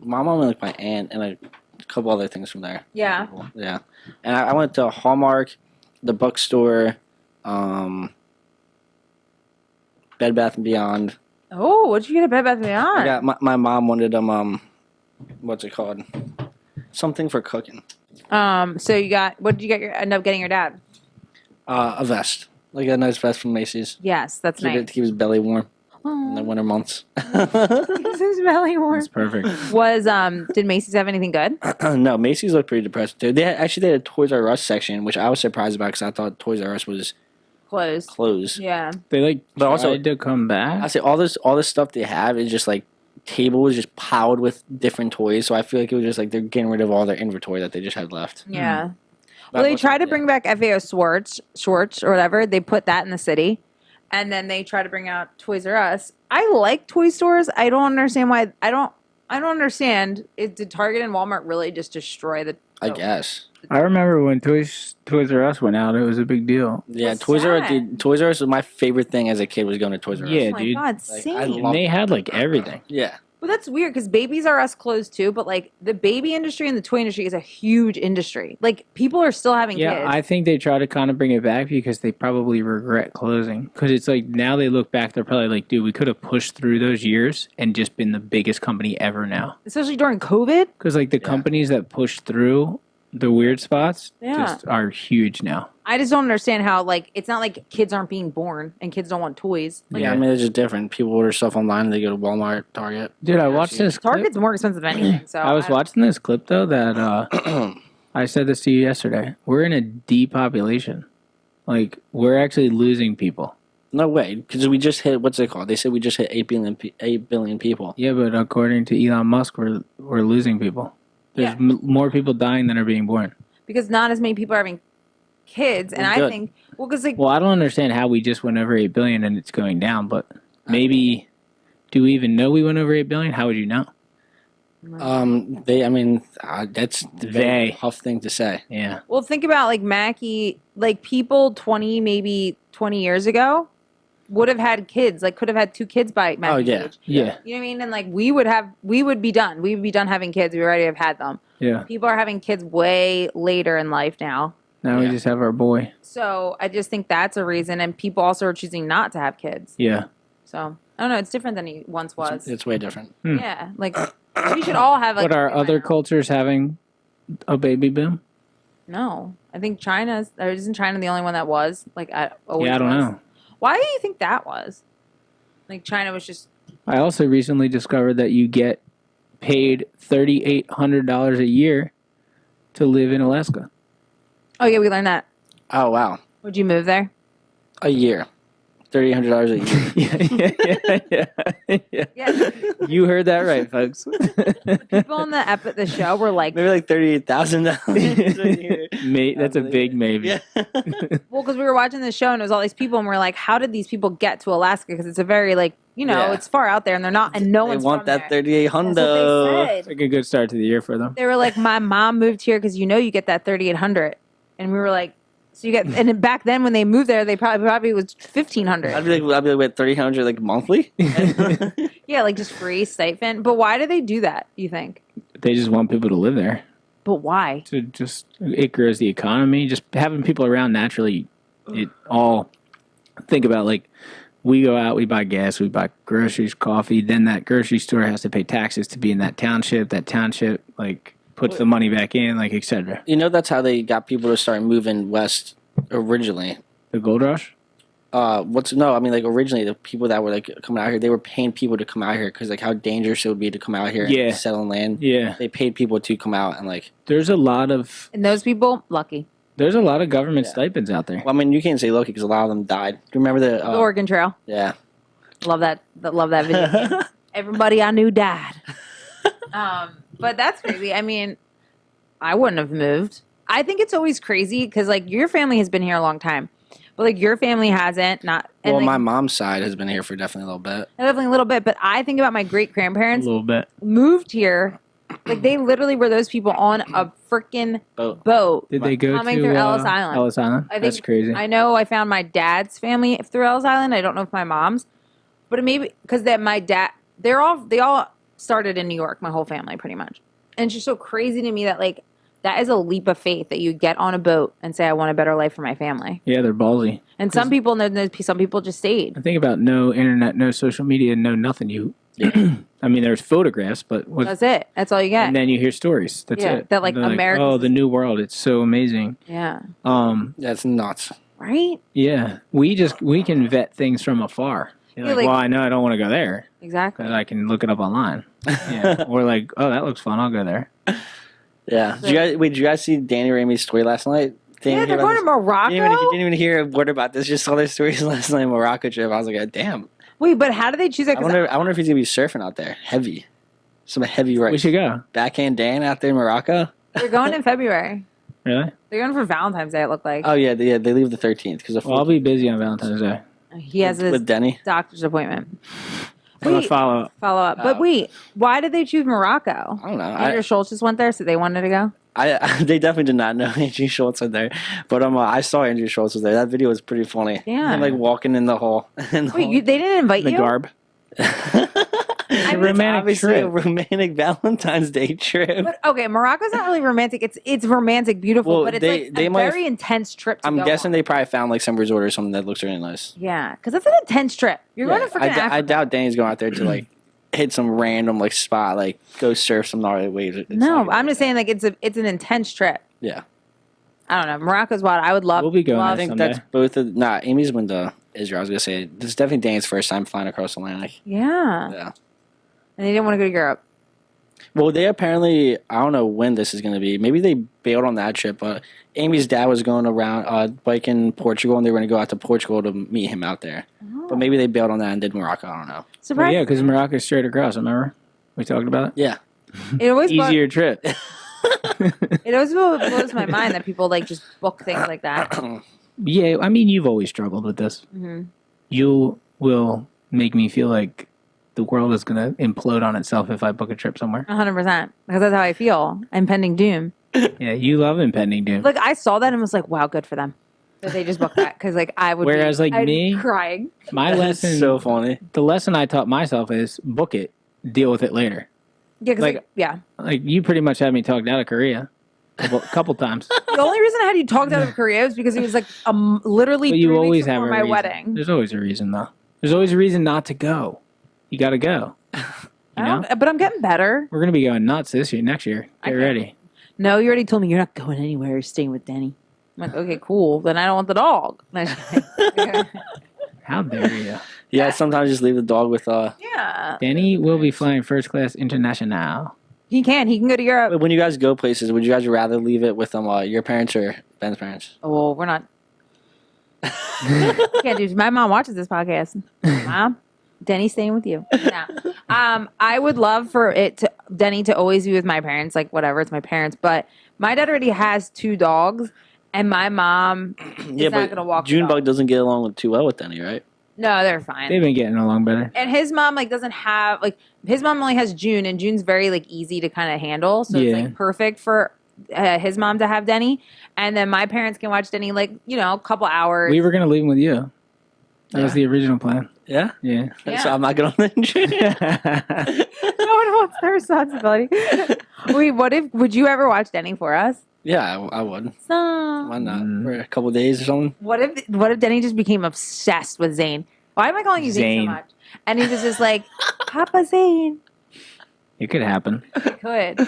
like my aunt and a couple other things from there. Yeah. Yeah. And I went to Hallmark, the bookstore, Bed Bath and Beyond. Oh, what'd you get at Bed Bath & I Beyond? got my mom wanted what's it called? Something for cooking. So you got, what did you end up getting your dad? A vest. Like a nice vest from Macys. Yes, that's To nice. keep his belly warm in the Oh, winter months. this is belly warm. That's perfect. Did Macy's have anything good? No, Macy's looked pretty depressed too. They had a Toys R Us section, which I was surprised about because I thought Toys R Us was Closed. closed. Yeah. They But also- tried to come back. I say all this stuff they have is just like table was just piled with different toys. So I feel like it was just like they're getting rid of all their inventory that they just had left. Yeah. But Well, they what's- tried to yeah. bring back FAO Schwartz or whatever. They put that in the city. And then they try to bring out Toys R Us. I like toy stores. I don't understand why. I don't understand. Did Target and Walmart really just destroy the? I guess. I remember when Toys R Us went out. It was a big deal. Yeah, That's Toys R Us. sad. Dude, Toys R Us was my favorite thing as a kid was going to Toys R Us. Yeah, Oh my dude. God, Like, same. I And love- they had like everything. Yeah. But that's weird because Babies R Us closed too. But like the baby industry and the toy industry is a huge industry. Like people are still having Yeah, kids. I think they try to kind of bring it back because they probably regret closing. Because it's like now they look back, they're probably like, dude, we could have pushed through those years and just been the biggest company ever now. Especially during COVID. Because like the companies that push through the weird spots just are huge now. I just don't understand how like it's not like kids aren't being born and kids don't want toys. Like, Yeah, I mean, it's just different. People order stuff online and they go to Walmart, Target. Dude, I watched this clip. Target's more expensive than anything. So I was watching this clip though that I said this to you yesterday. We're in a depopulation. Like we're actually losing people. No way, because we just hit, what's it called? They said we just hit 8 billion people. Yeah, but according to Elon Musk, we're losing people. There's more people dying than are being born. because not as many people are having kids, and I think because like Well, I don't understand how we just went over 8 billion and it's going down, but maybe do we even know we went over 8 billion? How would you know? That's a very tough thing to say. Yeah. well, think about like Mackie, like people 20 years ago would have had kids, like could have had 2 kids by Mackie's age. Yeah. You know what I mean? And like we would be done. We would be done having kids. We already have had them. Yeah. People are having kids way later in life now. Now we just have our boy. So I just think that's a reason. And people also are choosing not to have kids. Yeah. So I don't know. It's different than he once was. It's way different. Yeah. Like we should all have like. But are other cultures having a baby boom? No. I think isn't China the only one that was? Like I don't know. Why do you think that was? Like China was just. I also recently discovered that you get paid $3,800 a year to live in Alaska. Oh yeah, we learned that. Oh, wow. Would you move there? A year. $3,800 a year. Yeah. Yeah. You heard that right, folks. People on the show were like, Maybe like $38,000 Mate, that's a big maybe. Yeah. well, because we were watching the show and it was all these people, and we're like, how did these people get to Alaska? Because it's a very it's far out there, and they're not, and no one's They want from that there. $3,800. That's what they It's said. like a good start to the year for them. They were like, my mom moved here because you get that 3,800, and we were like, so you get, and then back then when they moved there, they probably was 1,500. I'd be like, wait, $3,800 like monthly? Yeah, like just free stipend. But why do they do that? You think? They just want people to live there. But why? It grows the economy. Just having people around naturally, it all think about like we go out, we buy gas, we buy groceries, coffee, then that grocery store has to pay taxes to be in that township like puts the money back in, like etc. You know, that's how they got people to start moving west originally. The gold rush? Originally the people that were like coming out here, they were paying people to come out here because like how dangerous it would be to come out here and settle in land. Yeah. They paid people to come out and like. There's a lot of And those people, lucky. There's a lot of government stipends out there. Well, I mean, you can't say lucky because a lot of them died. Do you remember the Oregon Trail. Yeah. Love that video game. Everybody I knew died. But that's crazy. I mean, I wouldn't have moved. I think it's always crazy because like your family has been here a long time, but like your family hasn't. My mom's side has been here for definitely a little bit. Definitely a little bit, but I think about my great A grandparents little bit. moved here. Like they literally were those people on a freaking boat. Did they go coming to through Ellis Island? Ellis Island? I think, That's crazy. I know I found my dad's family through Ellis Island. I don't know if my mom's, but it maybe because my dad, they all started in New York. My whole family, pretty much, and it's just so crazy to me that like that is a leap of faith that you get on a boat and say I want a better life for my family. Yeah, they're ballsy. And some people just stayed. I think about no internet, no social media, no nothing. I mean, there's photographs, but That's it. That's all you get. And then you hear stories. That's it. That like They're America. oh, the new world. It's so amazing. Yeah. That's nuts. Right. Yeah, we can vet things from afar. You're like, well, I know I don't want to go there. Exactly. But I can look it up online. Yeah. Or like, oh, that looks fun. I'll go there. Yeah. Did you guys see Danny Ramey's story last night? Yeah, they're going to Morocco. Didn't even hear a word about this. Just saw their stories last night. Morocco trip. I was like, damn. Wait, but how do they choose that? I wonder if he's gonna be surfing out there. Heavy. Some heavy right. We should go. Backhand Dan out there in Morocco. They're going in February. Really? They're going for Valentine's Day. It looked like. Oh yeah, they leave the 13th because I'll be busy on Valentine's Day. He has his with Denny doctor's appointment. I'm gonna follow up. But wait, why did they choose Morocco? I don't know. Andrew Schultz just went there, so they wanted to go. They definitely did not know Andrew Schultz was there, but I saw Andrew Schultz was there. That video was pretty funny. Yeah, him like walking in the hall. Wait, they didn't invite the you? garb. I a romantic obviously trip. a romantic Valentine's Day trip. But okay, Morocco's not really romantic. It's romantic, beautiful, Well, but it's they- like they a might- very intense trip to I'm go guessing on. they probably found like some resort or something that looks really nice. Yeah, because that's an intense trip. You're going to freaking Africa. I doubt Danny's going out there to like hit some random like spot, like go surf some gnarly waves. It's not No, gonna I'm be just that. saying like it's an intense trip. Yeah, I don't know. Morocco's wild. I would love. We'll be going love- I think someday. that's both of. Nah, Amy's been to Israel. I was gonna say this is definitely Danny's first time flying across the Atlantic. Yeah, Yeah. and they didn't want to go to Europe. Well, they apparently, I don't know when this is going to be. Maybe they bailed on that trip, but Amy's dad was going around biking Portugal, and they were going to go out to Portugal to meet him out there. Oh. But maybe they bailed on that and did Morocco. I don't know. Well, Surprise! yeah, because Morocco's straight across. Remember we talked about it. Yeah. It always Easier trip. it always blows my mind that people like just book things like that. Yeah, I mean, you've always struggled with this. Hmm. You will make me feel like the world is going to implode on itself if I book a trip somewhere. 100%, because that's how I feel. Impending doom. Yeah, you love impending doom. Like I saw that and was like, wow, good for them that they just booked that because like I would. Whereas, like, I'd me- be crying. My That's lesson, so funny. the lesson I taught myself is book it, deal with it later. Yeah, because Like- yeah. Like you pretty much had me talked out of Korea couple times. The only reason I had you talked out of Korea was because it was like literally But 3 you weeks always have before a my reason. wedding. There's always a reason though. There's always a reason not to go. You got to go. You know? But I'm getting better. We're gonna be going nuts this year, next year. I Get can't- ready. No, you already told me you're not going anywhere. You're staying with Denny. I'm like, okay, cool. Then I don't want the dog. How dare you? Yeah, sometimes just leave the dog with. Yeah. Danny will be flying first class international. He can. He can go to Europe. When you guys go places, would you guys rather leave it with your parents or Ben's parents? Oh, well, we're not. Can't do. My mom watches this podcast. Mom, Denny's staying with you. No. I would love for Denny to always be with my parents. Like whatever, it's my parents. But my dad already has 2 dogs, and my mom is not gonna walk. the Junebug dog. doesn't get along too well with Danny, right? No, they're fine. They've been getting along better. And his mom like doesn't have like his mom only has June, and June's very like easy to kind of handle, so it's Yeah. like perfect for his mom to have Denny, and then my parents can watch Denny like a couple hours. We were gonna leave him with you. That was the original plan. Yeah. Yeah. Yeah. So I'm not good on the No one wants their responsibility. Wait, would you ever watch Denny for us? Yeah, I would. So, Why not? For a couple days or something. what if Denny just became obsessed with Zane? Why am I calling you Zane so Zane. much? And he was just like, Papa Zane. It could happen. It could.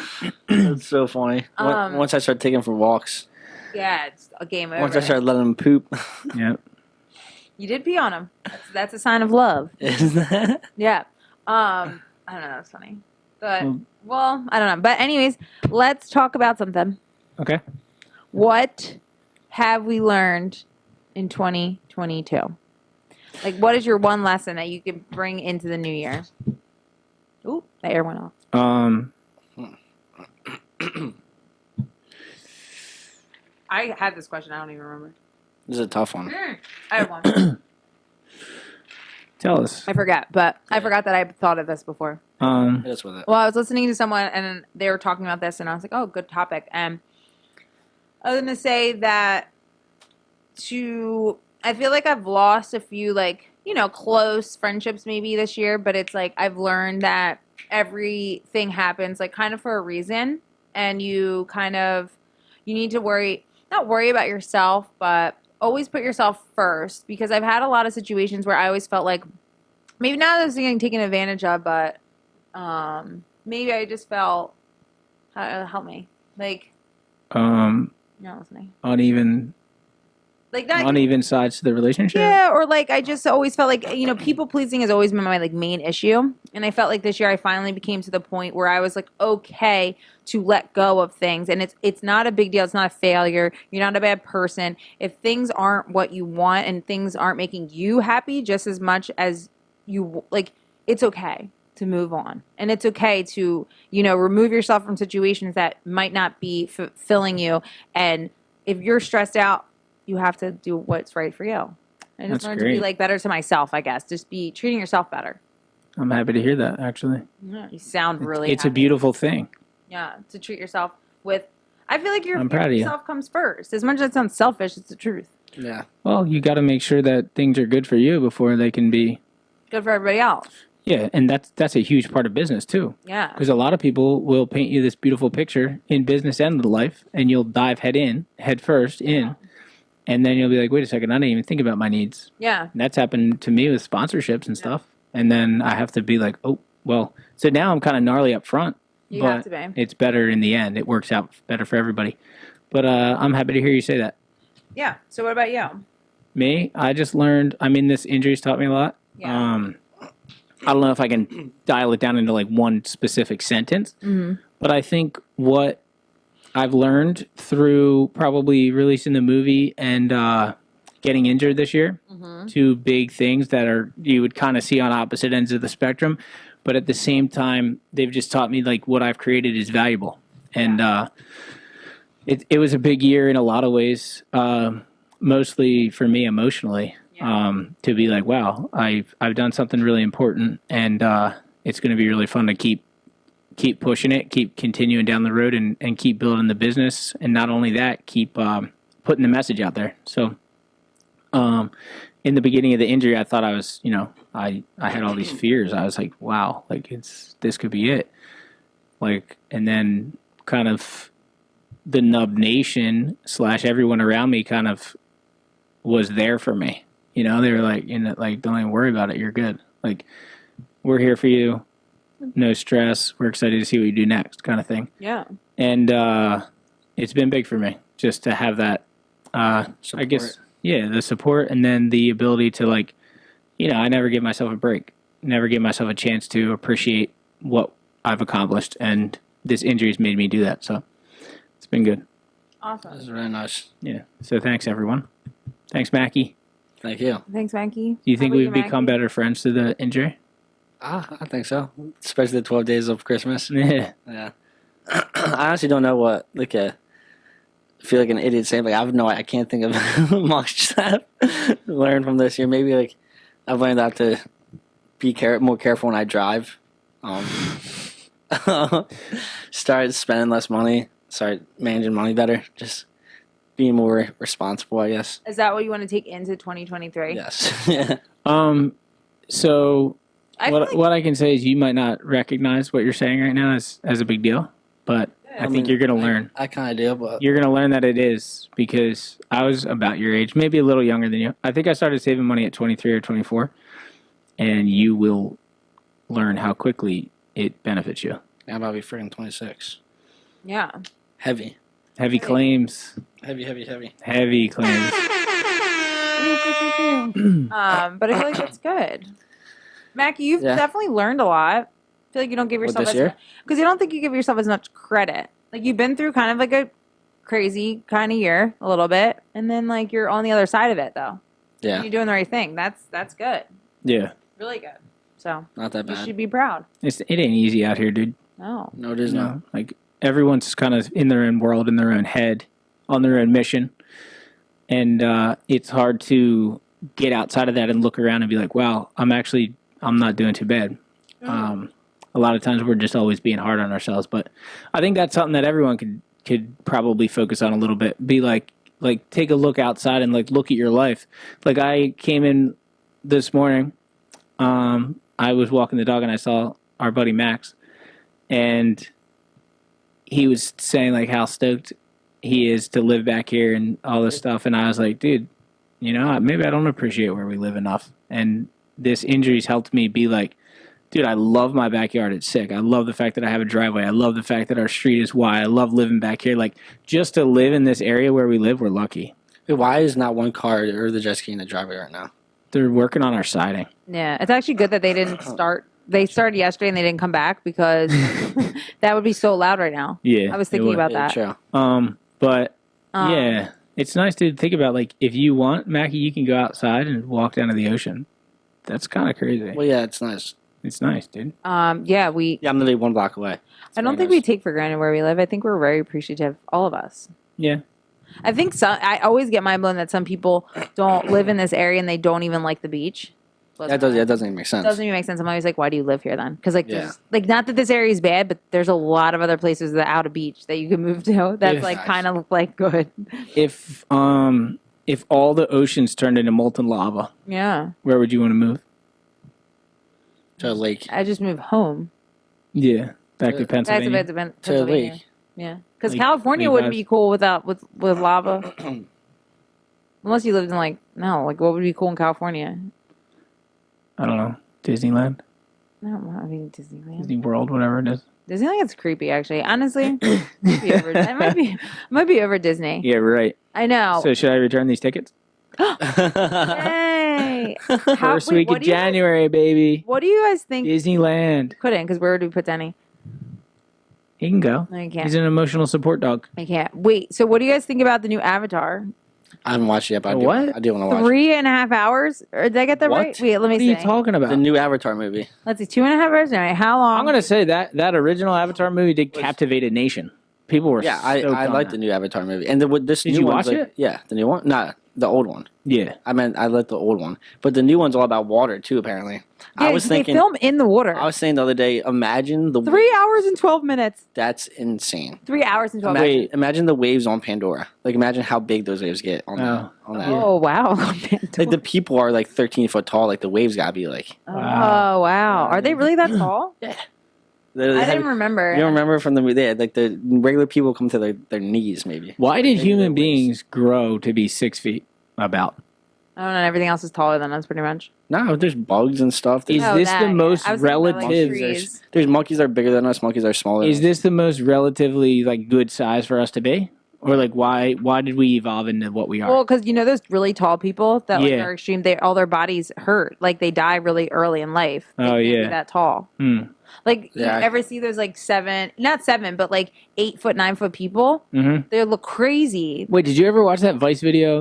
It's so funny. Once I start taking him for walks, Yeah, it's a game over. once I start letting him poop, Yep. You did pee on him. That's a sign of love. is that? Yeah. I don't know. That's funny. But, Well- well, I don't know. But anyways, let's talk about something. Okay. What have we learned in 2022? Like, what is your one lesson that you can bring into the new year? Ooh, the air went off. I had this question. I don't even remember. This is a tough one. I have one. Tell us. I forgot, but I forgot that I thought of this before. That's with it. Well, I was listening to someone and they were talking about this, and I was like, oh, good topic. And I was going to say that I feel like I've lost a few, like, close friendships maybe this year, but it's like I've learned that everything happens, like, kind of for a reason. And you need to not worry about yourself, but always put yourself first, because I've had a lot of situations where I always felt like maybe not that I was getting taken advantage of, but maybe I just felt help me, like, you're not listening, like that, uneven sides to the relationship. yeah, or like I just always felt like people pleasing has always been my like main issue, and I felt like this year I finally became to the point where I was like okay to let go of things, and it's not a big deal, it's not a failure, you're not a bad person if things aren't what you want and things aren't making you happy just as much as you like. It's okay to move on, and it's okay to remove yourself from situations that might not be fulfilling you, and if you're stressed out, you have to do what's right for you. I just That's learned to be great. like better to myself, I guess. Just be treating yourself better. I'm happy to hear that. Actually, You sound really it's a happy. beautiful thing. Yeah, to treat yourself with. I feel like I'm proud of you. yourself comes first. As much as it sounds selfish, it's the truth. Yeah. Well, you got to make sure that things are good for you before they can be. Good for everybody else. Yeah, and that's a huge part of business too. Yeah. Because a lot of people will paint you this beautiful picture in business and in life, and you'll dive head first in, and then you'll be like, wait a second, I didn't even think about my needs. Yeah. And that's happened to me with sponsorships and stuff. And then I have to be like, oh, well, so now I'm kind of gnarly up front, You but have to be. it's better in the end. It works out better for everybody. But I'm happy to hear you say that. Yeah. So what about you? Me, I just learned, this injuries taught me a lot. Yeah. I don't know if I can dial it down into like one specific sentence, but I think what I've learned through probably releasing the movie and getting injured this year, two big things that are you would kind of see on opposite ends of the spectrum, but at the same time, they've just taught me like what I've created is valuable, and it was a big year in a lot of ways, mostly for me emotionally. To be like, wow, I've done something really important, and it's going to be really fun to keep pushing it, keep continuing down the road, and keep building the business, and not only that, keep putting the message out there. So, in the beginning of the injury, I thought I was, I had all these fears. I was like, wow, like this could be it, like, and then kind of the Nub Nation / everyone around me kind of was there for me. They were like, don't even worry about it. You're good. Like, we're here for you. No stress. We're excited to see what you do next, kind of thing. Yeah. And it's been big for me just to have that. I guess, the support, and then the ability to I never give myself a break. Never give myself a chance to appreciate what I've accomplished, and this injury's made me do that. So it's been good. Awesome. That's really nice. Yeah. So thanks, everyone. Thanks, Mackie. Thank you. Thanks, Mackie. Do you think we've become better friends through the injury? I think so. Especially the 12 days of Christmas. Yeah. Yeah. I honestly don't know what, I feel like an idiot saying, I can't think of much that I've learned from this year. Maybe, I've learned how to be more careful when I drive. Start spending less money. Start managing money better. Just being more responsible, I guess. Is that what you want to take into 2023? Yes. Yeah. So I what I can say is you might not recognize what you're saying right now as a big deal, but I think you're going to learn. I kind of do, but You're going to learn that it is, because I was about your age, maybe a little younger than you. I think I started saving money at 23 or 24, and you will learn how quickly it benefits you. I'm about to be freaking 26. Yeah. Heavy. Heavy claims. Heavy. Heavy claims. But I feel like it's good. Mackie, you've Yeah. definitely learned a lot. I feel like you don't give yourself this year? because I don't think you give yourself as much credit. Like, you've been through kind of like a crazy kind of year a little bit, and then you're on the other side of it though. Yeah. You're doing the right thing. That's good. Yeah. Really good. So Not that you bad. should be proud. It ain't easy out here, dude. No. No, it is You not. know, like everyone's kind of in their own world, in their own head, on their own mission, and it's hard to get outside of that and look around and be like, "Wow, I'm not doing too bad." A lot of times we're just always being hard on ourselves, but I think that's something that everyone could probably focus on a little bit. Be like take a look outside and look at your life. Like, I came in this morning, I was walking the dog and I saw our buddy Max, and he was saying how stoked he is to live back here and all this stuff. And I was like, dude, maybe I don't appreciate where we live enough. And this injury's helped me be like, dude, I love my backyard. It's sick. I love the fact that I have a driveway. I love the fact that our street is wide. I love living back here. Just to live in this area where we live, we're lucky. Why is not one car or the jet ski in the driveway right now? They're working on our siding. Yeah, it's actually good that they didn't start. They started yesterday and they didn't come back, because that would be so loud right now. Yeah. I was thinking about that. True. But yeah, it's nice to think about, if you want, Mackie, you can go outside and walk down to the ocean. That's kind of crazy. Well, yeah, it's nice. It's nice, dude. Yeah, Yeah, I'm literally 1 block away. I don't think we take for granted where we live. I think we're very appreciative, all of us. Yeah. I think I always get mind blown that some people don't live in this area and they don't even like the beach. That doesn't even make sense. Doesn't even make sense. I'm always like, why do you live here then? Because Yeah. there's not that this area is bad, but there's a lot of other places that out of beach that you can move to. That's Yeah. kind of good. If all the oceans turned into molten lava, Yeah. where would you want to move? To a lake. I just moved home. Yeah, back to To- Back Pennsylvania. to To a Pennsylvania. lake. Yeah, because Lake- California Lake wouldn't Vibes. be cool without with lava. Unless you lived in what would be cool in California? I don't know. Disneyland, No, I mean Disneyland. Disney World, whatever it is. Disneyland is creepy, actually. Honestly, it might be over Disney. Yeah, right. I know. So should I return these tickets? Yay! First week of January, baby. What do you guys think? Disneyland. Couldn't, because where do we put Denny? He can go. No, you He's can't. an emotional support dog. I can't. Wait. So, what do you guys think about the new Avatar? I haven't watched it yet, but I do want to watch 3.5 hours? Or did I get that What? right? Wait, let me What are see. you talking about? the new Avatar movie. Let's see. 2.5 hours. All right. How long? I'm gonna say that original Avatar movie did captivate a nation. People were Yeah, I stoked on like that. the new Avatar movie. And this Did new you one's watch like, it? Yeah, the new one? Nah, the old one. Yeah. I meant I like the old one. But the new one's all about water, too, apparently. Yeah, I was thinking, they film in the water. I was saying the other day, imagine the 3 hours and 12 minutes. That's insane. 3 hours and 12 minutes. Imagine, imagine the waves on Pandora. Like, imagine how big those waves get on that. On that. Oh, wow. Like, the people are like 13 foot tall. Like, the waves gotta be like. Oh, wow. Are they really that tall? Yeah. I didn't remember. You don't remember from the movie? Yeah, like the regular people come to their knees, maybe. Why did Maybe human their waist. beings grow to be 6 feet? About. I don't know. Everything else is taller than us, pretty much. No, there's bugs and stuff. There's, Is Oh, this that, the yeah. most I was thinking about, like, relative? trees. there's monkeys that are bigger than us. Monkeys that are smaller. Is than us. this the most relatively like good size for us to be? Or like why did we evolve into what we are? Well, because those really tall people that Yeah. are extreme, all their bodies hurt. Like they die really early in life. They Oh, can't be yeah. that tall. Hmm. Like Yeah. you ever see those like not 7, but like 8 foot, 9 foot people? Mm-hmm. They look crazy. Wait, did you ever watch that Vice video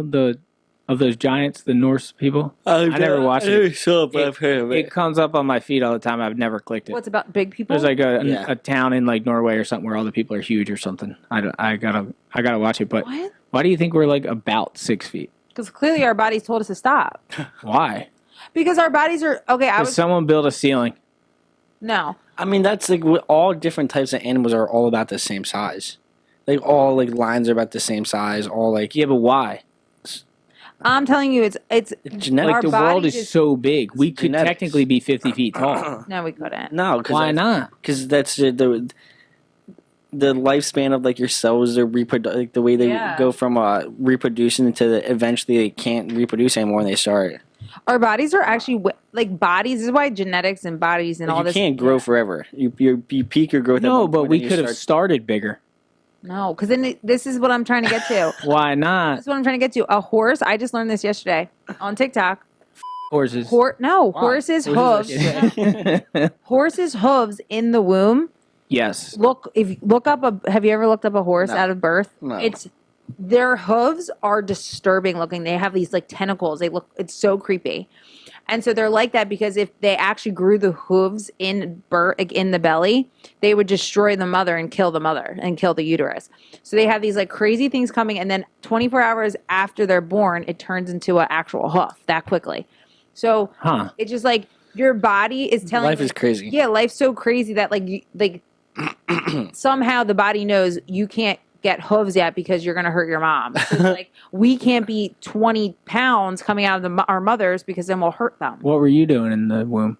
of those giants, the Norse people? I never watched it. never saw it, but It- I've heard of It comes up on my feed all the time. I've never clicked it. What's about big people? There's like Yeah. a town in like Norway or something where all the people are huge or something. I gotta watch it. But What? why do you think we're like about 6 feet? Because clearly our bodies told us to stop. Why? Because our bodies are okay. Because someone built a ceiling. No. I mean, that's like all different types of animals are all about the same size. Like all like lions are about the same size. All like Yeah, but why? I'm telling you, it's genetic. Like Our the world bodies is is- so big, we could genetics. technically be 50 feet tall. no, we couldn't. No, cause Why not? Because that's the lifespan of like your cells, their like the way they Yeah. go from reproducing to eventually they can't reproduce anymore and they start. Our bodies are actually like bodies. This is why genetics and bodies and Like, all you this can't grow forever. You peak your growth. at No, one but point, we then you could have start- started bigger. No, because then this is what I'm trying to get to. Why not? That's what I'm trying to get to. A horse. I just learned this yesterday on TikTok. Horses. Horses' hooves. Horses' hooves in the womb. Yes. Have you ever looked up a horse No. out of birth? No. Their hooves are disturbing looking. They have these like tentacles. It's so creepy. And so they're like that because if they actually grew the hooves in the belly, they would destroy the mother and kill the uterus. So they have these like crazy things coming, and then 24 hours after they're born, it turns into an actual hoof that quickly. So Huh. it's just like your body is telling Life is crazy. Yeah, life's so crazy that somehow the body knows you can't get hooves yet because you're going to hurt your mom. So it's like we can't be 20 pounds coming out of our mothers because then we'll hurt them. What were you doing in the womb?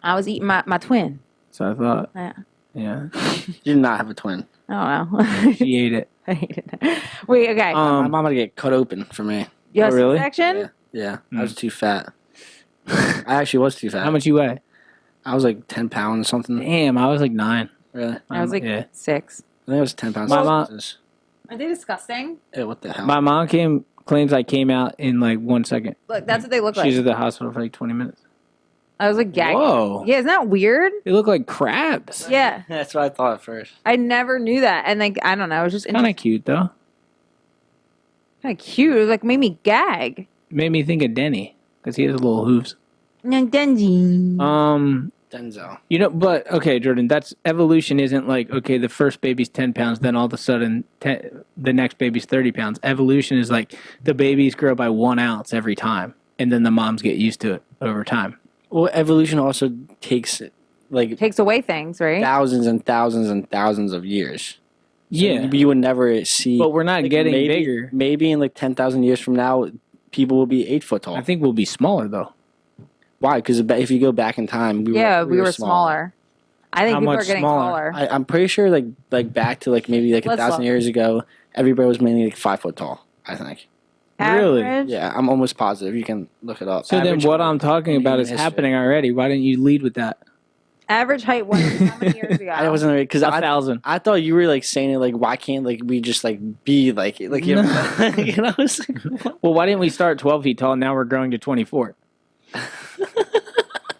I was eating my twin. So I thought, Yeah. yeah, You did not have a twin. I don't know. she ate it. I hated it. Wait, okay. My mom had to get cut open for me. you have oh, really? C-section? Yeah, I was too fat. I actually was too fat. How much you weigh? I was like 10 pounds something. Damn, I was like 9. Really? I was like Yeah. 6. I think it was 10 pounds. My mom- Are they disgusting? What the hell? My mom claims I came out in like 1 second. Look, that's what they look like. She's at the hospital for like 20 minutes. I was like gagging. Whoa. Yeah, isn't that weird? They look like crabs. Yeah. That's what I thought at first. I never knew that. And like, I don't know. It was just Kind of cute though. kind of cute. It like made me gag. It made me think of Denny because he has little hooves. Denji. Denzel. You know, but okay, Jordan, that's evolution isn't like, okay, the first baby's 10 pounds, then all of a sudden the next baby's 30 pounds. Evolution is like the babies grow by 1 ounce every time, and then the moms get used to it over time. Well, evolution also takes like Takes away things, right? thousands and thousands and thousands of years. So Yeah. you would never see. But we're not like, getting maybe, bigger. Maybe in like 10,000 years from now, people will be 8 foot tall. I think we'll be smaller though. Why? Because if you go back in time, we were smaller. I think How people much are getting smaller? taller. I'm pretty sure like back to like maybe like Let's 1,000 look. years ago, everybody was mainly like 5 foot tall. I think. Really? Average? Yeah, I'm almost positive. You can look it up. So Average then what height I'm talking in about human is history. happening already. Why didn't you lead with that? Average height was how many years ago? I wasn't because 1,000. I thought you were like saying it like why can't like we just like be like you know, you know I was like, Well, why didn't we start 12 feet tall and now we're growing to 24?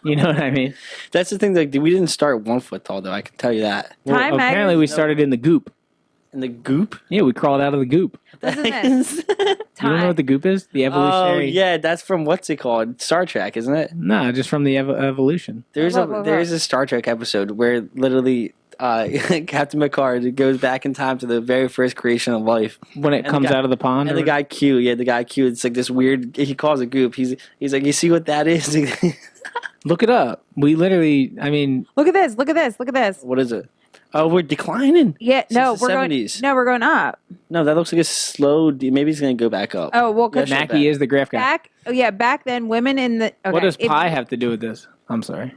You know what I mean? that's the thing, like we didn't start 1 foot tall though, I can tell you that. Well, Time apparently we magazine- started in the goop. In the goop. Yeah, we crawled out of the goop. Listen to this. You don't Time. know what the goop is? The Oh evolutionary. yeah, that's from what's it called? Star Trek, isn't it? No, just from the evolution. Look. There's a Star Trek episode where literally Captain Picard goes back in time to the very first creation of life. When it And the comes guy- out of the pond. And or the guy Q, it's like this weird. He calls it goop. He's like, you see what that is? Look it up. We literally, I mean, Look at this. Look at this. Look at this. What is it? Oh, we're declining. Yeah, no, Since the we're 70s. going. No, we're going up. No, that looks like a slow. Maybe it's gonna go back up. Oh well, Yeah, because sure. Mackie is the graph guy. back. Oh yeah, back then women in the. Okay, What does if- pi have to do with this? I'm sorry.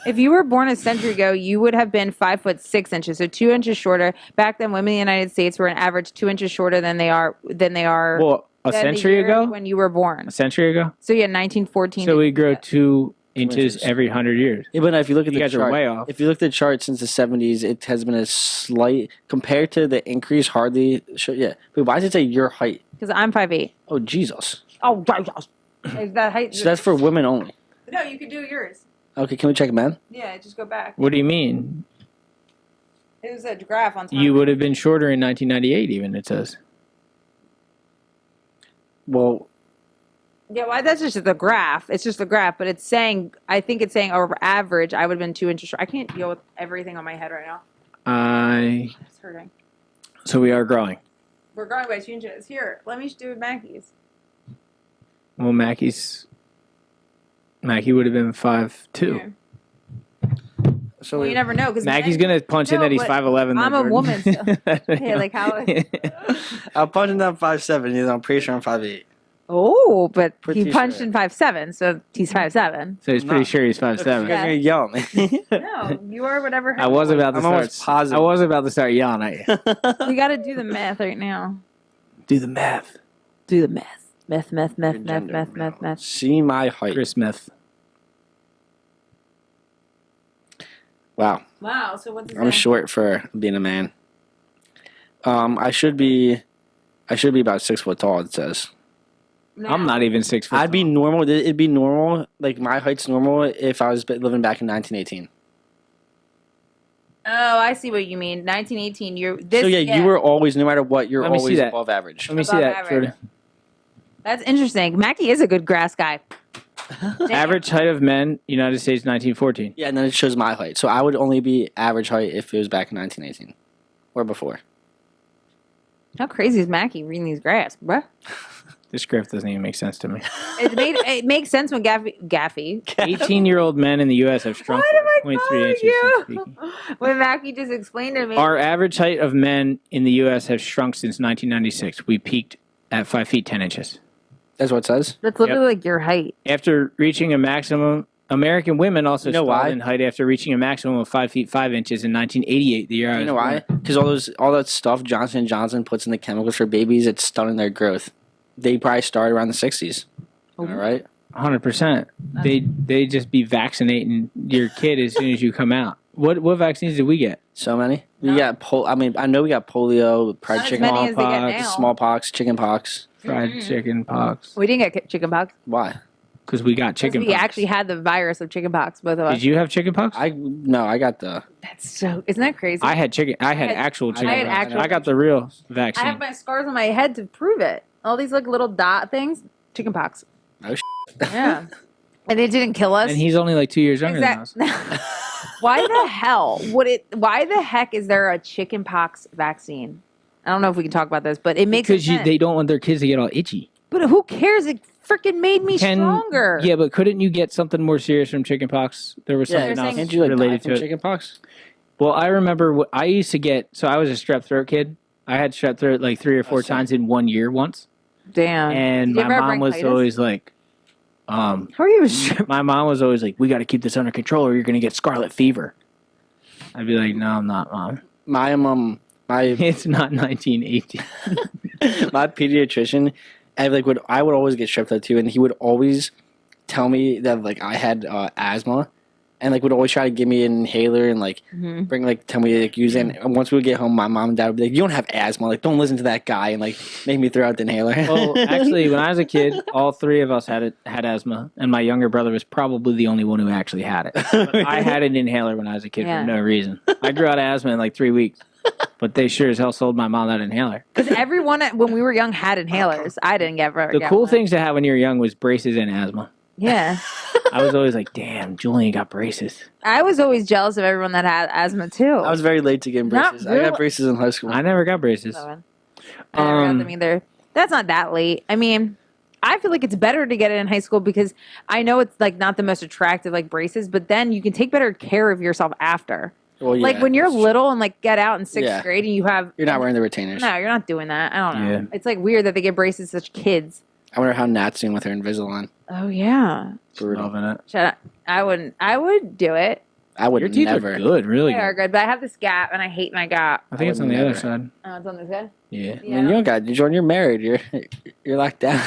If you were born a century ago, you would have been 5'6", so 2 inches shorter. Back then, women in the United States were an average 2 inches shorter than they are. Well, a than the century year ago? when you were born. A century ago? So yeah, 1914. So we grow 2 inches inches. every 100 years. Yeah, but if you look at You the guys are chart, way off. if you look at the chart since the 70s, it has been a slight compared to the increase. Hardly. Yeah. Wait, why does it say your height? Because I'm 5'8". Oh Jesus! Oh, is that height? So that's for women only. No, you could do yours. Okay, can we check men? Yeah, just go back. What do you mean? It was a graph on top. You would have been shorter in 1998, even, it says. Well, Yeah, well, that's just the graph. It's just the graph, but it's saying. I think it's saying over average, I would have been 2 inches short. I can't deal with everything on my head right now. It's hurting. So we are growing. We're growing by 2 inches. Here, let me do Mackey's. Well, Mackie would have been 5'2". Here. so Well, you never know because Mackie's going to punch in No, that he's but 5'11". I'm a Jordan. woman, so- Hey, like how? I'm punching down 5'7". You know, I'm pretty sure I'm 5'8". Oh, but Pretty he punched sure. in 5'7", so he's 5'7". So he's pretty No. sure he's You 5'7". guys are gonna yell at me. No, you are whatever. I was about to I'm almost start. positive. I was about to start yelling at you. We got to do the math right now. Do the math. Do the math. Math. Math. See my height. Chris Smith. Wow, Wow. So what's I'm short for being a man. I should be about 6 foot tall. It says. I'm not even 6 foot. I'd be tall. normal. It'd be normal. Like my height's normal if I was living back in 1918. Oh, I see what you mean. 1918. You're this. So yeah, you were always, no matter what, you're Let me see always that. above average. Let me see above that. average. Jordan. That's interesting. Mackie is a good grass guy. Damn. Average height of men, United States, 1914. Yeah, and then it shows my height. So I would only be average height if it was back in 1918 or before. How crazy is Mackie reading these graphs, bruh? This graph doesn't even make sense to me. It makes sense when Gaffy. 18-year-old men in the U.S. have shrunk What am I 0.3 calling inches you? since speaking. When Mackie just explained it to me. Our average height of men in the U.S. has shrunk since 1996. We peaked at 5 feet 10 inches. That's what it says. That's literally like your height. After reaching a maximum, American women also You know stalled why? in height after reaching a maximum of 5 feet 5 inches in 1988, the year I You was know why? born. Because all that stuff Johnson & Johnson puts in the chemicals for babies, it's stunning their growth. They probably started around the 60s. All right. 100%. They just be vaccinating your kid as soon as you come out. What vaccines did we get? So many. We No. got I know we got polio, fried Not as chicken, many as they get smallpox, now. smallpox, chickenpox. Fried chicken pox. We didn't get chickenpox. Why? Because we got 'Cause chicken we pox. actually had the virus of chickenpox, both of us. Did you have chicken pox? I got the. That's so. Isn't that crazy? I had chicken. I had had- actual I chicken. had pox. actual- I got the real I vaccine. have my scars on my head to prove it. All these like little dot things, chickenpox. Oh, Yeah, and it didn't kill us. and he's only like 2 years younger than us. Why the hell would it? Why the heck is there a chickenpox vaccine? I don't know if we can talk about this, but it makes Because sense. they don't want their kids to get all itchy. But who cares? It freaking made me stronger. Yeah, but couldn't you get something more serious from chickenpox? There was Yeah, something they're else saying- can't you like die related from to it. chickenpox? Well, I remember what I used to get. So I was a strep throat kid. I had strep throat like 3 or 4 same. times in 1 year once. Damn. And Did you my ever have mom was bronchitis? always like, How are you a stripper? My mom was always like, "We got to keep this under control, or you're gonna get scarlet fever." I'd be like, "No, I'm not, Mom. My It's not 1918." my pediatrician, I would always get strep throat too, and he would always tell me that like I had asthma, and like would always try to give me an inhaler and like tell me to like, use it. And once we would get home, my mom and dad would be like, "You don't have asthma, like don't listen to that guy," and like make me throw out the inhaler. Well, actually, when I was a kid, all three of us had asthma, and my younger brother was probably the only one who actually had it. But I had an inhaler when I was a kid Yeah. for no reason. I grew out of asthma in like 3 weeks, but they sure as hell sold my mom that inhaler. Because everyone when we were young had inhalers. I didn't get The cool things to have when you're young was braces and asthma. Yeah. I was always like, "Damn, Julian got braces." I was always jealous of everyone that had asthma too. I was very late to get Not braces. I really. got braces in high school. I never got braces. I never got Um, them either. That's not that late. I mean, I feel like it's better to get it in high school because I know it's like not the most attractive like braces, but then you can take better care of yourself after. Well, yeah, like when you're that's true. little and like get out in sixth Yeah. grade and you have You're not wearing the retainers. No, you're not doing that. I don't know. Yeah. It's like weird that they get braces as such kids. I wonder how Nat's doing with her Invisalign. Oh yeah. Brutal. Loving it. Shut up. I would do it. I would Your teeth never. are good, really They are good. good, but I have this gap and I hate my gap. I think I it's would on the other never. side. Oh, it's on this side? Yeah. I mean, you don't got Jordan. You're married. You're locked down.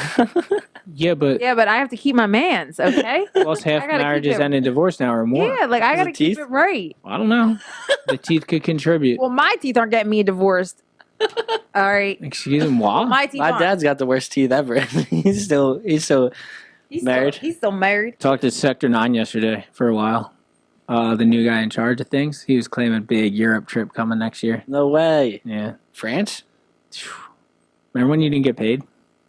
Yeah, but Yeah, but I have to keep my mans, okay? plus half I gotta keep marriages it- end in divorce now or more. Yeah, like I Is gotta it keep teeth? it right. I don't know. The teeth could contribute. Well, my teeth aren't getting me divorced. All right. Excuse me, what? My teeth My aren't. dad's got the worst teeth ever. he's still He's married. He's still married. Talked to Sector 9 yesterday for a while. The new guy in charge of things. He was claiming big Europe trip coming next year. no way. Yeah. France? Remember when you didn't get paid?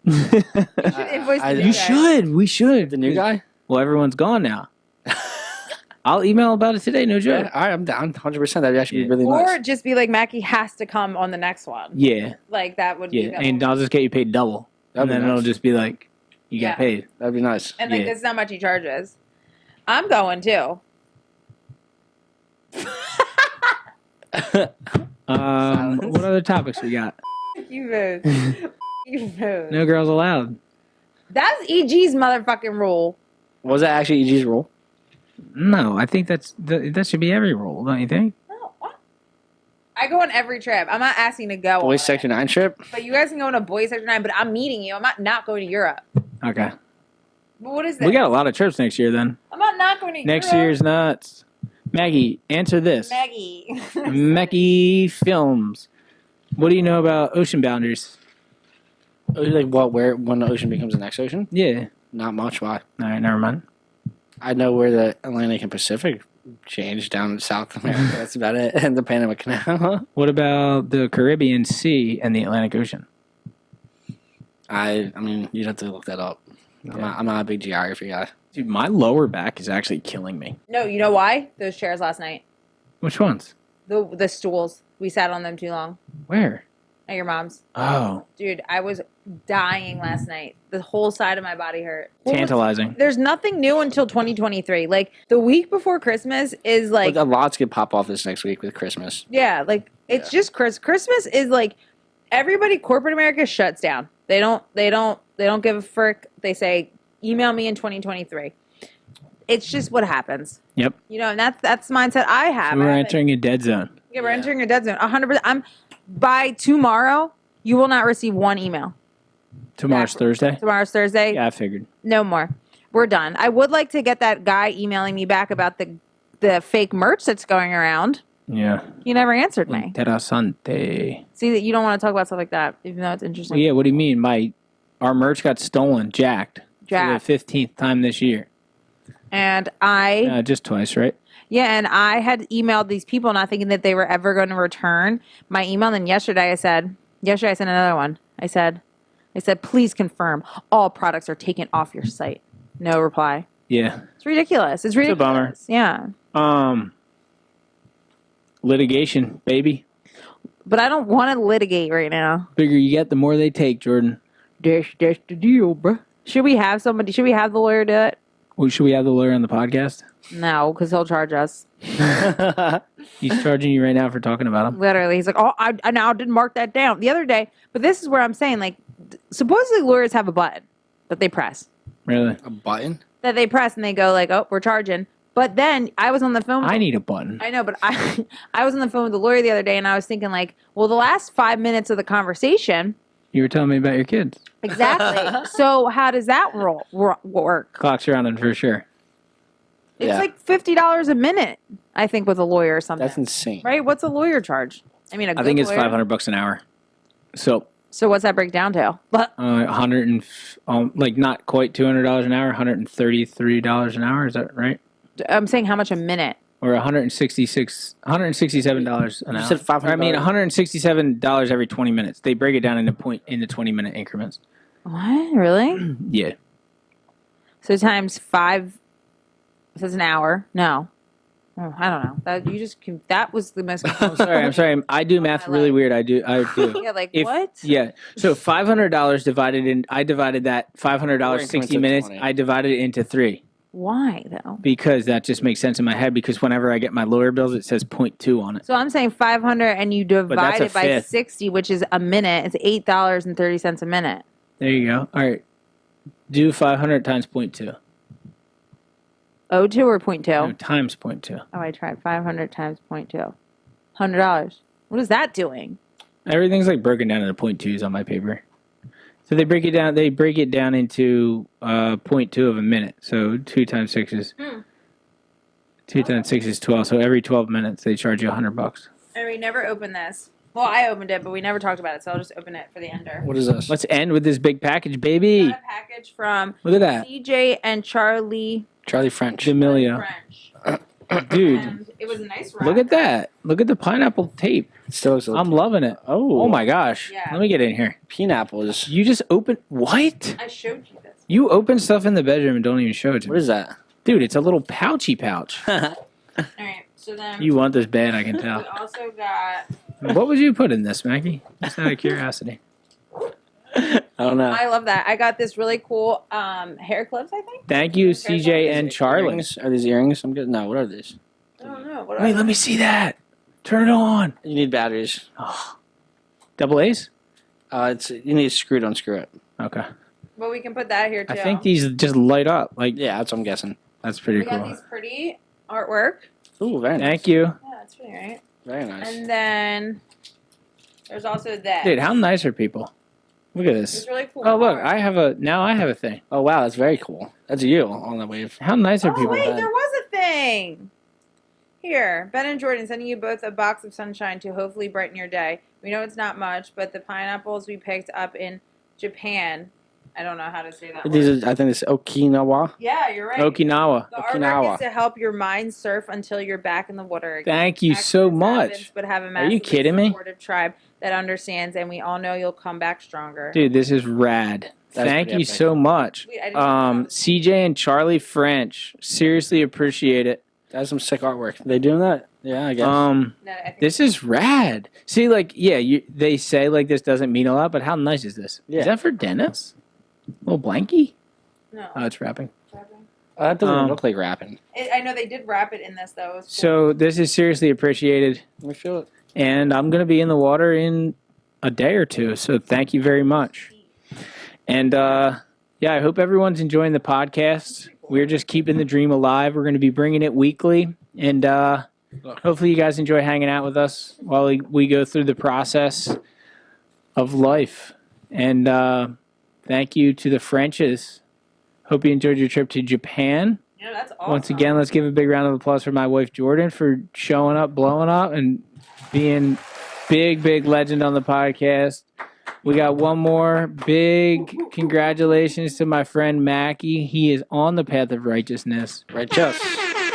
Invoice the new You guy. should. We should. The new guy? Well, everyone's gone now. I'll email about it today. No joke. Yeah, all right, I'm down 100%. That'd actually Yeah. be really Or nice. just be like, Mackie has to come on the next one. Yeah. Like that would be Yeah. the And I'll just get you paid double. That'd And be then it'll nice. just be like, you Yeah. got paid. That'd be nice. And like Yeah. this is how much he charges. I'm going too. What other topics we got? You move. You move. No girls allowed. That's EG's motherfucking rule. Was that actually EG's rule? No, I think that should be every rule, don't you think? No, what? I go on every trip. I'm not asking to go. Boys on Sector it. 9 trip? But you guys can go on a boys sector 9, but I'm meeting you. I'm not going to Europe. Okay. But what is this? We got a lot of trips next year then. I'm not going to Next Europe. year's nuts. Maggie, answer this. Maggie. Makki Films. What do you know about ocean boundaries? Like what? Where when the ocean becomes the next ocean? Yeah. Not much. Why? All right, never mind. I know where the Atlantic and Pacific change down in South America. That's about it. And the Panama Canal. What about the Caribbean Sea and the Atlantic Ocean? I mean, you'd have to look that up. Yeah. I'm not a big geography guy. Dude, my lower back is actually killing me. No, you know why? Those chairs last night. Which ones? The stools. We sat on them too long. Where? At your mom's. Oh, Dude, I was dying last night. The whole side of my body hurt. tantalizing. There's nothing new until 2023. Like the week before Christmas is like But a lot's could pop off this next week with Christmas. yeah, like it's just Christmas is like everybody corporate America shuts down. They don't give a frick. They say email me in 2023. It's just what happens. Yep. You know, and that's the mindset I have. We're I haven't- entering a dead zone. Yeah, we're entering a dead zone. 100%. By tomorrow, you will not receive one email. Tomorrow's Yeah. Thursday? Tomorrow's Thursday. Yeah, I figured. No more. We're done. I would like to get that guy emailing me back about the fake merch that's going around. Yeah. You never answered me. Interessante. See that you don't want to talk about stuff like that, even though it's interesting. Well, yeah, what do you mean? Our merch got stolen, jacked. Jacked. For the 15th time this year. And I Just twice, right? yeah, and I had emailed these people not thinking that they were ever going to return my email. And then yesterday I sent another one. I said, please confirm all products are taken off your site. No reply. Yeah. It's ridiculous. It's a ridiculous. bummer. Yeah. Litigation, baby. But I don't want to litigate right now. Bigger you get, the more they take, Jordan. That's the deal, bruh. Should we have somebody? Should we have the lawyer do it? Well, should we have the lawyer on the podcast? No, because he'll charge us. He's charging you right now for talking about him. Literally, he's like, "Oh, I now didn't mark that down the other day." But this is where I'm saying, like, supposedly lawyers have a button that they press, Really? A button? that they press and they go like, oh, we're charging. But then I was on the phone. I need a button. I know, but I was on the phone with the lawyer the other day and I was thinking like, well, the last 5 minutes of the conversation. You were telling me about your kids. Exactly. So how does that work? Clock's running for sure. It's Yeah. like $50 a minute, I think, with a lawyer or something. That's insane. Right? What's a lawyer charge? I mean, I think it's lawyer. $500 an hour. So So what's that break down to? But 100 and like not quite $200 an hour, $133 an hour. Is that right? I'm saying how much a minute? Or $167 an hour. You said $500. I mean, $167 every 20 minutes. They break it down into 20-minute increments. What? Really? Yeah. So times 5. This is an hour. No. Oh, I don't know. That was the most. I'm sorry. I do math really weird. I do. Yeah, like If- what? Yeah. So $500 divided in. I divided that $500 60 minutes. 20. I divided it into 3 Why though? because that just makes sense in my head. Because whenever I get my lawyer bills, it says 0.2 on it. So I'm saying 500, and you that's divide a it by fifth. 60, which is a minute. It's $8.30 a minute. There you go. All right. Do 500 times 0.2. 0.2 or 0.2? No, times 0.2. Oh, I tried 500 times 0.2. $100. What is that doing? Everything's like broken down into 0.2s on my paper. So they break it down. They break it down into 0.2 of a minute. So 2 times 6 is 2 times 6 is 12. So every 12 minutes they charge you $100. And we never opened this. Well, I opened it, but we never talked about it, so I'll just open it for the ender. What is this? Let's end with this big package, baby. Got a package from Look at that, CJ and Charlie Charlie French. D'Amelio. French. Dude. And it was a nice wrap. Look at that. Look at the pineapple tape. It still looks I'm loving it. Oh my gosh. Yeah. Let me get in here. Pineapples. You just open what? I showed you this. You open stuff in the bedroom and don't even show it to What me. is that? Dude, it's a little pouchy pouch. All right, so then You want this bad, I can we tell. also got. What would you put in this, Mackie? Just out of curiosity. I don't know. I love that. I got this really cool hair clips. I think. Thank you, CJ and Charlie. Earrings? Are these earrings? I'm good. No, what are these? I don't know. What Wait, let me see that. Turn it on. You need batteries. Double A's? You need to screw it, unscrew it. Okay. But we can put that here too. I think these just light up. Like, Yeah, that's what I'm guessing. that's pretty we got cool. these pretty artwork. Ooh, very nice. Thank you. Yeah, that's pretty right. Very nice. And then there's also that. Dude, how nice are people? Look at It's this. really cool. Oh, look, art. I have a thing. Oh, wow, that's very cool. That's you on the wave. How nice are Oh people? wait, Ben? there was a thing. Here, Ben and Jordan sending you both a box of sunshine to hopefully brighten your day. We know it's not much, but the pineapples we picked up in Japan. I don't know how to say that. These word. are, I think it's Okinawa. Yeah, you're right. Okinawa. The artwork Okinawa. is to help your mind surf until you're back in the water again. Thank you so Accidents much. happens, but have a Are you massively kidding me? supportive tribe that understands, and we all know you'll come back stronger. Dude, this is rad. That's Thank pretty you epic. so much. Wait, I didn't know. CJ and Charlie French. Seriously appreciate it. That's some sick artwork. They doing that? Yeah, I guess. No, I think This is rad. See, like, yeah, they say like this doesn't mean a lot, but how nice is this? Yeah. Is that for Dennis? Little blankie? no. Oh, it's wrapping. That doesn't um, look like rapping. I know they did wrap it in this though. It was cool. So this is seriously appreciated, Let me feel it. and I'm gonna be in the water in a day or two. So thank you very much. And yeah, I hope everyone's enjoying the podcast. We're just keeping the dream alive. We're going to be bringing it weekly, and hopefully you guys enjoy hanging out with us while we go through the process of life. And thank you to the Frenches. Hope you enjoyed your trip to Japan. Yeah, that's awesome. Once again, let's give a big round of applause for my wife Jordan for showing up, blowing up, and being big legend on the podcast. We got one more big congratulations to my friend Makki. He is on the path of righteousness. Righteous.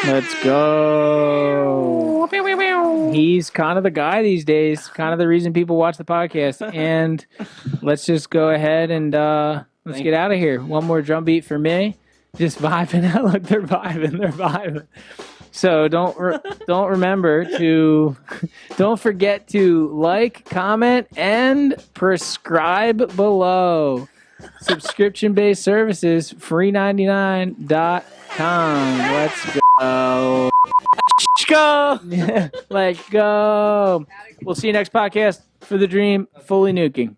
Let's go. He's kind of the guy these days, kind of the reason people watch the podcast. And let's just go ahead and let's get out of here. One more drum beat for me. Just vibing out. Look, they're vibing. So don't forget to like, comment, and prescribe below. Subscription-based services, free99.com. Let's go. Let's go. We'll see you next podcast for the dream fully nuking.